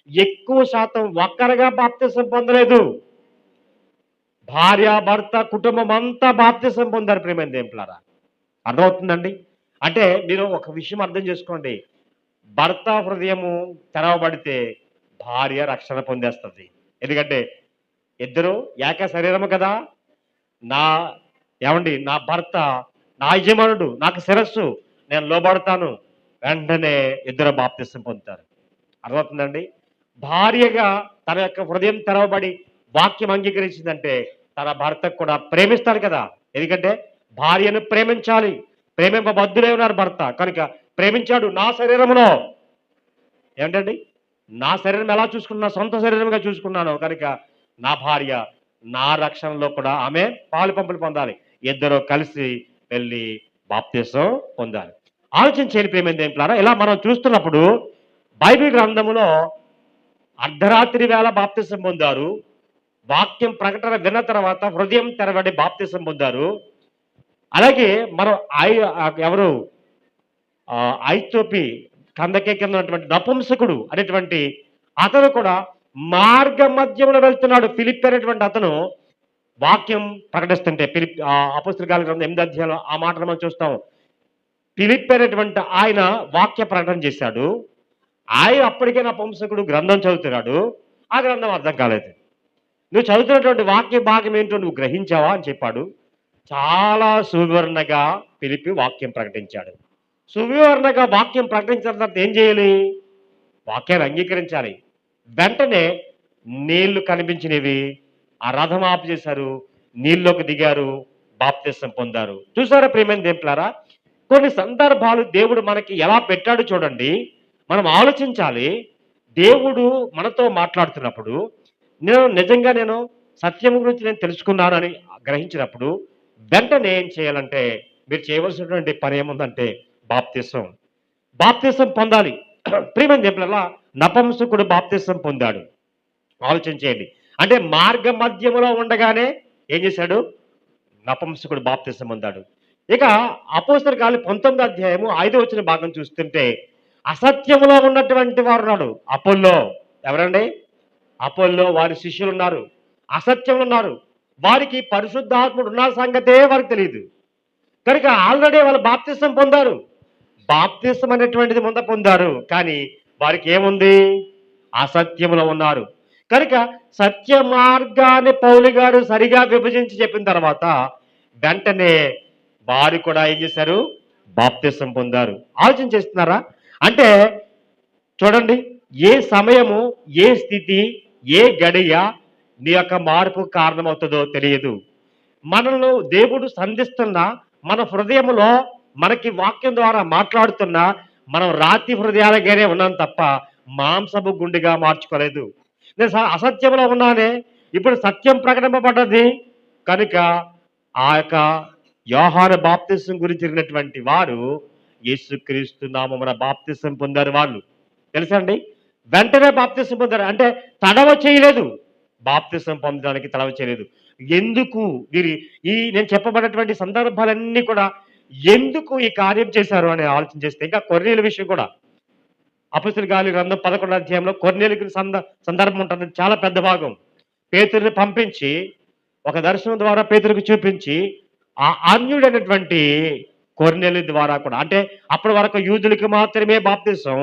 ఎక్కువ శాతం ఒక్కరుగా బాప్తిసం పొందలేదు. భార్య, భర్త, కుటుంబం అంతా బాప్తిసం పొందారు ప్రియమైన దేవులారా. అర్థమవుతుందండి? అంటే మీరు ఒక విషయం అర్థం చేసుకోండి. భర్త హృదయము తెరవబడితే భార్య రక్షణ పొందేస్తుంది. ఎందుకంటే ఇద్దరు ఏక శరీరము కదా. నా నా భర్త నా యజమానుడు, నాకు శిరస్సు, నేను లోబడతాను. వెంటనే ఇద్దరు బాప్తిసం పొందుతారు. అర్థమవుతుందండి? భార్యగా తన యొక్క హృదయం తెరవబడి వాక్యం అంగీకరించిందంటే తన భర్తకు కూడా ప్రేమిస్తాడు కదా. ఎందుకంటే భార్యను ప్రేమించాలి. ప్రేమింపబద్ధులే ఉన్నారు భర్త కనుక ప్రేమించాడు. నా శరీరంలో ఏమిటండి, నా శరీరం ఎలా చూసుకున్నా సొంత శరీరంగా చూసుకున్నాను కనుక నా భార్య నా రక్షణలో కూడా ఆమె పాలు పంపులు పొందాలి. ఇద్దరు కలిసి వెళ్ళి బాప్తిసం పొందాలి. ఆలోచించేది ప్రేమైన దేవులారా. ఇలా మనం చూస్తున్నప్పుడు బైబిల్ గ్రంథములో అర్ధరాత్రి వేళ బాప్తిసం పొందారు. వాక్యం ప్రకటన విన్న తర్వాత హృదయం తెరబడి బాప్తిసం పొందారు. అలాగే మనం ఎవరు ఐతోపి కందకే కింద ఉన్నటువంటి నపుంసకుడు అనేటువంటి అతను కూడా మార్గ మధ్యంలో వెళ్తున్నాడు. ఫిలిప్ అనేటువంటి అతను వాక్యం ప్రకటిస్తుంటే అపొస్తలుల కార్యాల గ్రంథం 8వ అధ్యాయంలో ఆ మాటను మనం చూస్తాం. ఫిలిప్ అనేటువంటి ఆయన వాక్య ప్రకటన చేశాడు. ఆయన అప్పటికే నపుంసకుడు గ్రంథం చదువుతున్నాడు. ఆ గ్రంథం అర్థం కాలేదు. నువ్వు చదువుతున్నటువంటి వాక్య భాగం ఏంటో నువ్వు గ్రహించావా అని చెప్పాడు. చాలా సువివరణగా ఫిలిప్పి వాక్యం ప్రకటించాడు. సువివరణగా వాక్యం ప్రకటించిన తర్వాత ఏం చేయాలి? వాక్యాన్ని అంగీకరించాలి. వెంటనే నీళ్లు కనిపించినవి, ఆ రథం ఆపు చేశారు, నీళ్ళలోకి దిగారు, బాప్తిసం పొందారు. చూసారా ప్రియమైన దేవులారా? కొన్ని సందర్భాలు దేవుడు మనకి ఎలా పెట్టాడు చూడండి. మనం ఆలోచించాలి. దేవుడు మనతో మాట్లాడుతున్నప్పుడు నేను సత్యం గురించి నేను తెలుసుకున్నానని గ్రహించినప్పుడు వెంటనే ఏం చేయాలంటే మీరు చేయవలసినటువంటి పని ఏముందంటే బాప్తిసం పొందాలి. ప్రియమైన దేవులారా, నపుంసకుడు బాప్తిసం పొందాడు. ఆలోచన చేయండి. అంటే మార్గ మధ్యములో ఉండగానే ఏం చేశాడు? నపుంసకుడు బాప్తిసం పొందాడు. ఇక అపోస్తలుల కార్యాలు 19వ అధ్యాయము 5వ వచన భాగం చూస్తుంటే అసత్యములో ఉన్నటువంటి వారు ఉన్నాడు. అపోల్లో ఎవరండి? అపోల్లో వారి శిష్యులు ఉన్నారు. అసత్యంలో ఉన్నారు. వారికి పరిశుద్ధాత్ముడు ఉన్న సంగతే వారికి తెలియదు. కనుక ఆల్రెడీ వాళ్ళు బాప్తిసం పొందారు. బాప్తిసం అనేటువంటిది ముంద పొందారు. కానీ వారికి ఏముంది? అసత్యములో ఉన్నారు. కనుక సత్య మార్గాన్ని పౌలు గారు సరిగా విభజించి చెప్పిన తర్వాత వెంటనే వారు కూడా ఏం చేశారు? బాప్తిసం పొందారు. ఆలోచన చేస్తున్నారా? అంటే చూడండి, ఏ సమయము, ఏ స్థితి, ఏ గడియ నీ యొక్క మార్పు కారణమవుతుందో తెలియదు. మనల్ని దేవుడు సంధిస్తున్న మన హృదయంలో మనకి వాక్యం ద్వారా మాట్లాడుతున్నా మనం రాతి హృదయాలగానే ఉన్నాం తప్ప మాంసపు గుండెగా మార్చుకోలేదు. నేను అసత్యంలో ఉన్నానే, ఇప్పుడు సత్యం ప్రకటింపబడ్డది కనుక ఆ యొక్క యోహాను బాప్తిసం గురించి జరిగినటువంటి వారు యేసుక్రీస్తు నామమున బాప్తిసం పొందారు వాళ్ళు. తెలుసా అండి? వెంటనే బాప్తిసం పొందారు. అంటే తడవ చేయలేదు. బాప్తిసం పొందడానికి తడవ చేయలేదు. ఎందుకు వీరి నేను చెప్పబడినటువంటి సందర్భాలన్నీ కూడా ఎందుకు ఈ కార్యం చేశారు అని ఆలోచన చేస్తే, ఇంకా కొర్నేలి విషయం కూడా అపొస్తలుల కార్యాల గ్రంథం 11వ అధ్యాయంలో కొర్నేలికి సందర్భం ఉంటుంది. చాలా పెద్ద భాగం. పేతురుని పంపించి ఒక దర్శనం ద్వారా పేతురుకు చూపించి ఆ అన్యుడైనటువంటి కొర్నేలి ద్వారా కూడా, అంటే అప్పటి వరకు యూదులకు మాత్రమే బాప్తిసం,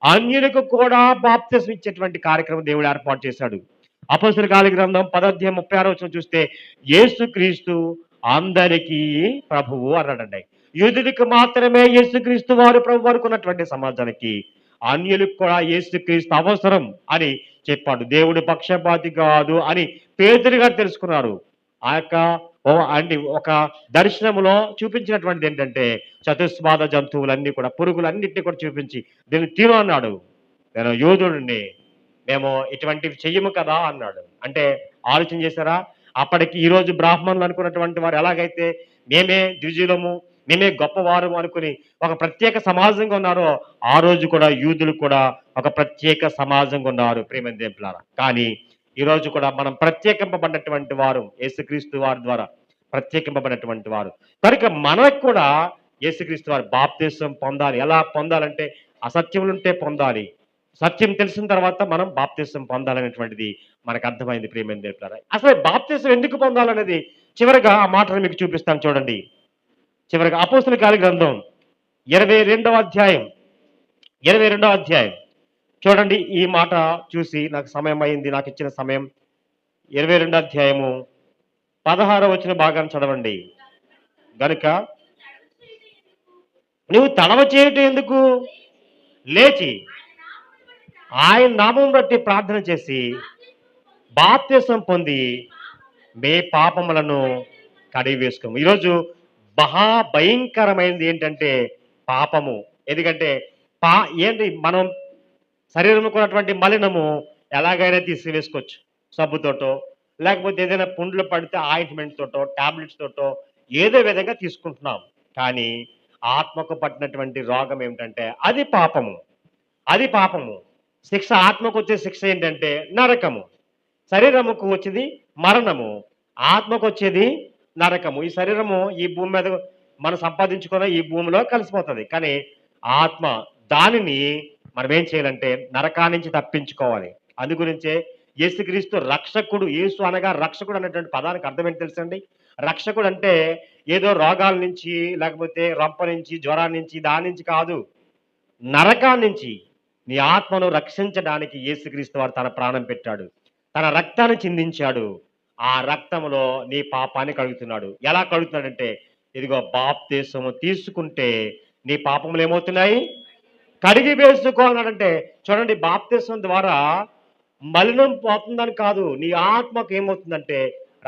అన్యులకు కూడా బాప్తిసం ఇచ్చేటువంటి కార్యక్రమం దేవుడు ఏర్పాటు చేశాడు. అపొస్తలుల కార్యాల గ్రంథం 10వ అధ్యాయం 36వ వచనం చూస్తే యేసుక్రీస్తు అందరికీ ప్రభువు అన్నాడండి. యూదులకు మాత్రమే యేసుక్రీస్తు వారు ప్రభు అనుకున్నటువంటి సమాజానికి అన్యులకు కూడా యేసుక్రీస్తు అవసరం అని చెప్పాడు. దేవుడు పక్షపాతి కాదు అని పేతురు గారు తెలుసుకున్నారు. ఆ యొక్క అంటే ఒక దర్శనములో చూపించినటువంటిది ఏంటంటే చతుస్పాద జంతువులన్నీ కూడా, పురుగులన్నింటినీ కూడా చూపించి దీన్ని తిను అన్నాడు. నేను యోధుడిని, మేము ఇటువంటివి చెయ్యము కదా అన్నాడు. అంటే ఆలోచన చేశారా? అప్పటికి ఈరోజు బ్రాహ్మణులు అనుకున్నటువంటి వారు ఎలాగైతే మేమే ద్విజులము, మేమే గొప్పవారు అనుకుని ఒక ప్రత్యేక సమాజంగా ఉన్నారో, ఆ రోజు కూడా యూదులు కూడా ఒక ప్రత్యేక సమాజంగా ఉన్నారు ప్రియమైన దేవులారా. కానీ ఈరోజు కూడా మనం ప్రత్యేకింపబడినటువంటి వారు యేసుక్రీస్తు వారి ద్వారా ప్రత్యేకింపబడినటువంటి వారు కనుక మనకు కూడా యేసుక్రీస్తు వారి బాప్తిసం పొందాలి. ఎలా పొందాలంటే అసత్యములుంటే పొందాలి, సత్యం తెలిసిన తర్వాత మనం బాప్తిసం పొందాలనేటువంటిది మనకు అర్థమైంది ప్రియమైన దేవులారా. అసలు బాప్తిసం ఎందుకు పొందాలనేది చివరిగా ఆ మాటను మీకు చూపిస్తాను చూడండి. చివరిగా అపొస్తలుల కార్యాల గ్రంథం 22వ అధ్యాయం 22వ అధ్యాయం చూడండి. ఈ మాట చూసి నాకు సమయం అయింది, నాకు ఇచ్చిన సమయం. 22వ అధ్యాయము 16వ వచన భాగాన్ని చదవండి. గనుక నువ్వు తడవ చేయటం ఎందుకు? లేచి ఆయన నామం బట్టి ప్రార్థన చేసి బాప్తిసం పొంది మీ పాపములను కడిగి వేసుకోము. ఈరోజు మహా భయంకరమైనది ఏంటంటే పాపము. ఎందుకంటే ఏంటి, మనం శరీరంలో ఉన్నటువంటి మలినము ఎలాగైనా తీసివేసుకోవచ్చు, సబ్బుతోటో లేకపోతే ఏదైనా పుండ్లు పడితే ఆయింట్మెంట్ తోటో టాబ్లెట్స్ తోటో ఏదో విధంగా తీసుకుంటున్నాం. కానీ ఆత్మకు పట్టినటువంటి రోగం ఏమిటంటే అది పాపము. అది పాపము. శిక్ష, ఆత్మకు వచ్చే శిక్ష ఏంటంటే నరకము. శరీరముకు వచ్చేది మరణము, ఆత్మకు వచ్చేది నరకము. ఈ శరీరము ఈ భూమి మీద మనం సంపాదించుకున్న ఈ భూమిలో కలిసిపోతుంది. కానీ ఆత్మ, దానిని మనం ఏం చేయాలంటే నరకాన్నించి తప్పించుకోవాలి. అందు గురించే యేసుక్రీస్తు రక్షకుడు. యేసు అనగా రక్షకుడు అనేటువంటి పదానికి అర్థం ఏంటి తెలుసండి? రక్షకుడు అంటే ఏదో రోగాల నుంచి, లేకపోతే రంప నుంచి, జ్వరాల నుంచి, దాని నుంచి కాదు, నరకాన్నించి నీ ఆత్మను రక్షించడానికి యేసుక్రీస్తు వారు తన ప్రాణం పెట్టాడు, తన రక్తాన్ని చిందించాడు. ఆ రక్తంలో నీ పాపాన్ని కడుగుతున్నాడు. ఎలా కడుగుతున్నాడంటే, ఇదిగో బాప్తిసము తీసుకుంటే నీ పాపములు ఏమవుతున్నాయి? కడిగి వేసుకోవాలంటే చూడండి, బాప్తిసం ద్వారా మలినం పోతుందని కాదు, నీ ఆత్మకు ఏమవుతుందంటే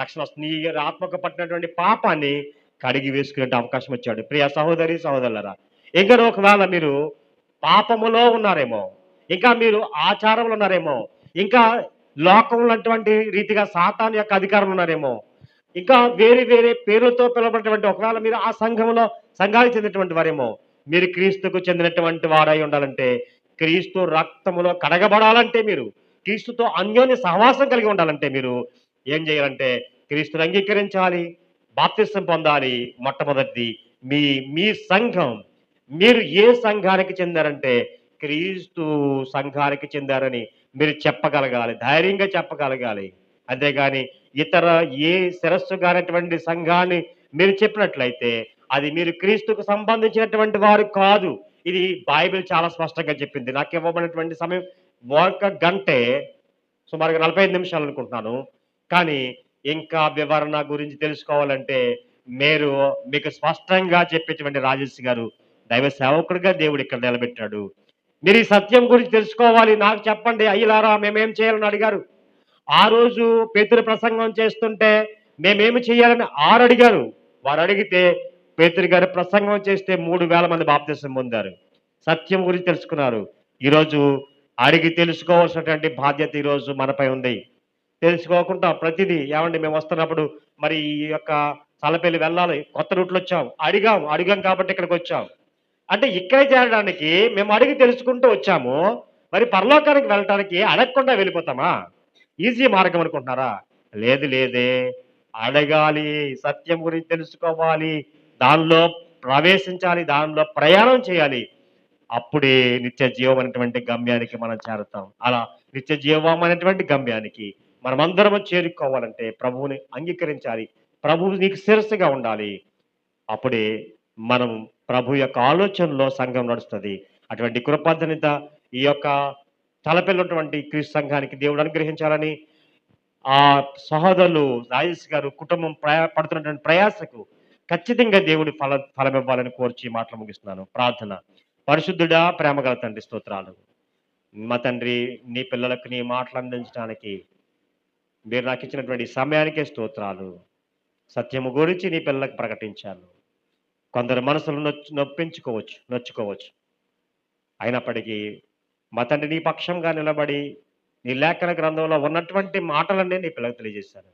రక్షణ వస్తుంది. నీ ఆత్మకు పట్టినటువంటి పాపాన్ని కడిగి వేసుకునే అవకాశం వచ్చాడు. ప్రియ సహోదరి సహోదరులరా, ఇంకా ఒకవేళ మీరు పాపములో ఉన్నారేమో, ఇంకా మీరు ఆచారంలో ఉన్నారేమో, ఇంకా లోకంలో అటువంటి రీతిగా సాతాను యొక్క అధికారం ఉన్నారేమో, ఇంకా వేరే వేరే పేర్లతో పిలవబడినటువంటి, ఒకవేళ మీరు ఆ సంఘానికి చెందినటువంటి వారేమో, మీరు క్రీస్తుకు చెందినటువంటి వారై ఉండాలంటే, క్రీస్తు రక్తములో కడగబడాలంటే, మీరు క్రీస్తుతో అన్యోన్య సహవాసం కలిగి ఉండాలంటే మీరు ఏం చేయాలంటే క్రీస్తుని అంగీకరించాలి, బాప్తిసం పొందాలి. మొట్టమొదటిది మీ సంఘం. మీరు ఏ సంఘానికి చెందారంటే క్రీస్తు సంఘానికి చెందారని మీరు చెప్పగలగాలి, ధైర్యంగా చెప్పగలగాలి. అంతేగాని ఇతర ఏ శిరస్సు కానటువంటి సంఘాన్ని మీరు చెప్పినట్లయితే అది మీరు క్రీస్తుకు సంబంధించినటువంటి వారు కాదు. ఇది బైబిల్ చాలా స్పష్టంగా చెప్పింది. నాకు ఇవ్వబడినటువంటి సమయం 1 గంటే, సుమారుగా 45 నిమిషాలు అనుకుంటున్నాను. కానీ ఇంకా వివరణ గురించి తెలుసుకోవాలంటే మీకు స్పష్టంగా చెప్పేటువంటి రాజేష్ గారు దైవ సేవకుడిగా దేవుడు ఇక్కడ నిలబెట్టాడు. మీరు ఈ సత్యం గురించి తెలుసుకోవాలి, నాకు చెప్పండి అయ్యలారా, మేమేం చేయాలని అడిగారు. ఆ రోజు పేతురు ప్రసంగం చేస్తుంటే మేమేమి చేయాలని అడిగారు. వారు అడిగితే పేతురు గారు ప్రసంగం చేస్తే 3000 మంది బాప్తిసం పొందారు, సత్యం గురించి తెలుసుకున్నారు. ఈరోజు అడిగి తెలుసుకోవాల్సినటువంటి బాధ్యత ఈరోజు మనపై ఉంది. తెలుసుకోకుండా ప్రతిదీ ఏమండి, మేము వస్తున్నప్పుడు మరి ఈ యొక్క చల్లపల్లి వెళ్ళాలి, కొత్త రూట్లో వచ్చాం, అడిగాం కాబట్టి ఇక్కడికి వచ్చాం. అంటే ఇక్కడే చేరడానికి మేము అడిగి తెలుసుకుంటూ వచ్చాము. మరి పరలోకానికి వెళ్ళటానికి అడగకుండా వెళ్ళిపోతామా? ఈజీ మార్గం అనుకుంటున్నారా? లేదు లేదే. అడగాలి, సత్యం గురించి తెలుసుకోవాలి, దానిలో ప్రవేశించాలి, దానిలో ప్రయాణం చేయాలి. అప్పుడే నిత్య జీవం అనేటువంటి గమ్యానికి మనం చేరతాం. అలా నిత్య జీవం అనేటువంటి గమ్యానికి మనమందరము చేరుకోవాలంటే ప్రభువుని అంగీకరించాలి. ప్రభువు నీకు శిరస్సుగా ఉండాలి. అప్పుడే మనం ప్రభు యొక్క ఆలోచనలో సంఘం నడుస్తుంది. అటువంటి కృపాధన్యత ఈ యొక్క తలపిల్లటువంటి క్రీస్తు సంఘానికి దేవుడు అనుగ్రహించాలని, ఆ సహోదరులు రాజేష్ గారు కుటుంబం పడుతున్నటువంటి ప్రయాసకు ఖచ్చితంగా దేవుడి ఫలమివ్వాలని కోర్చి మాటలు ముగిస్తున్నాను. ప్రార్థన. పరిశుద్ధుడా, ప్రేమగల తండ్రి, స్తోత్రాలు. మా తండ్రి, నీ పిల్లలకు నీ మాటలు అందించడానికి మీరు నాకు ఇచ్చినటువంటి సమయానికే స్తోత్రాలు. సత్యము గురించి నీ పిల్లలకు ప్రకటించాను. కొందరు మనసులు నొచ్చుకోవచ్చు. అయినప్పటికీ మా తండ్రి నీ పక్షంగా నిలబడి నీ లేఖన గ్రంథంలో ఉన్నటువంటి మాటలన్నీ నీ పిల్లలకు తెలియజేశాను.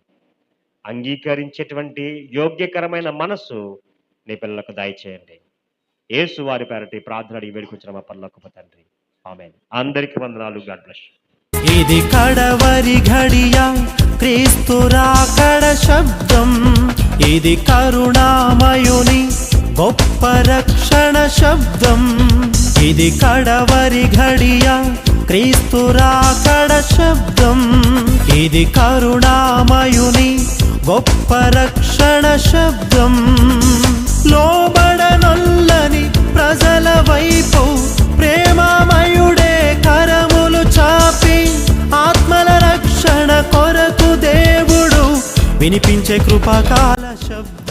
అంగీకరించేటువంటి యోగ్యకరమైన మనస్సు నీ పిల్లలకు దయచేయండి. యేసు వారి పేరటి ప్రార్థన అడిగి వేడుకొచ్చిన మా పరలోకపు తండ్రి, ఆమేన్. అందరికీ వందనాలు. God bless. ఇది కడవరి ఘడియ, క్రీస్తు రాకడ శబ్దం. ఇది కరుణామయుని గొప్ప రక్షణ శబ్దం. ఇది కడవరి ఘడియ, క్రీస్తు రాకడ శబ్దం. ఇది కరుణామయుని గొప్ప రక్షణ శబ్దం. లోబడనొల్లని ప్రజల వైపు ప్రేమమయుడే కరములు చాపి ఆత్మల రక్షణ కొరకు దేవుడు వినిపించే కృపాకాల శబ్దం.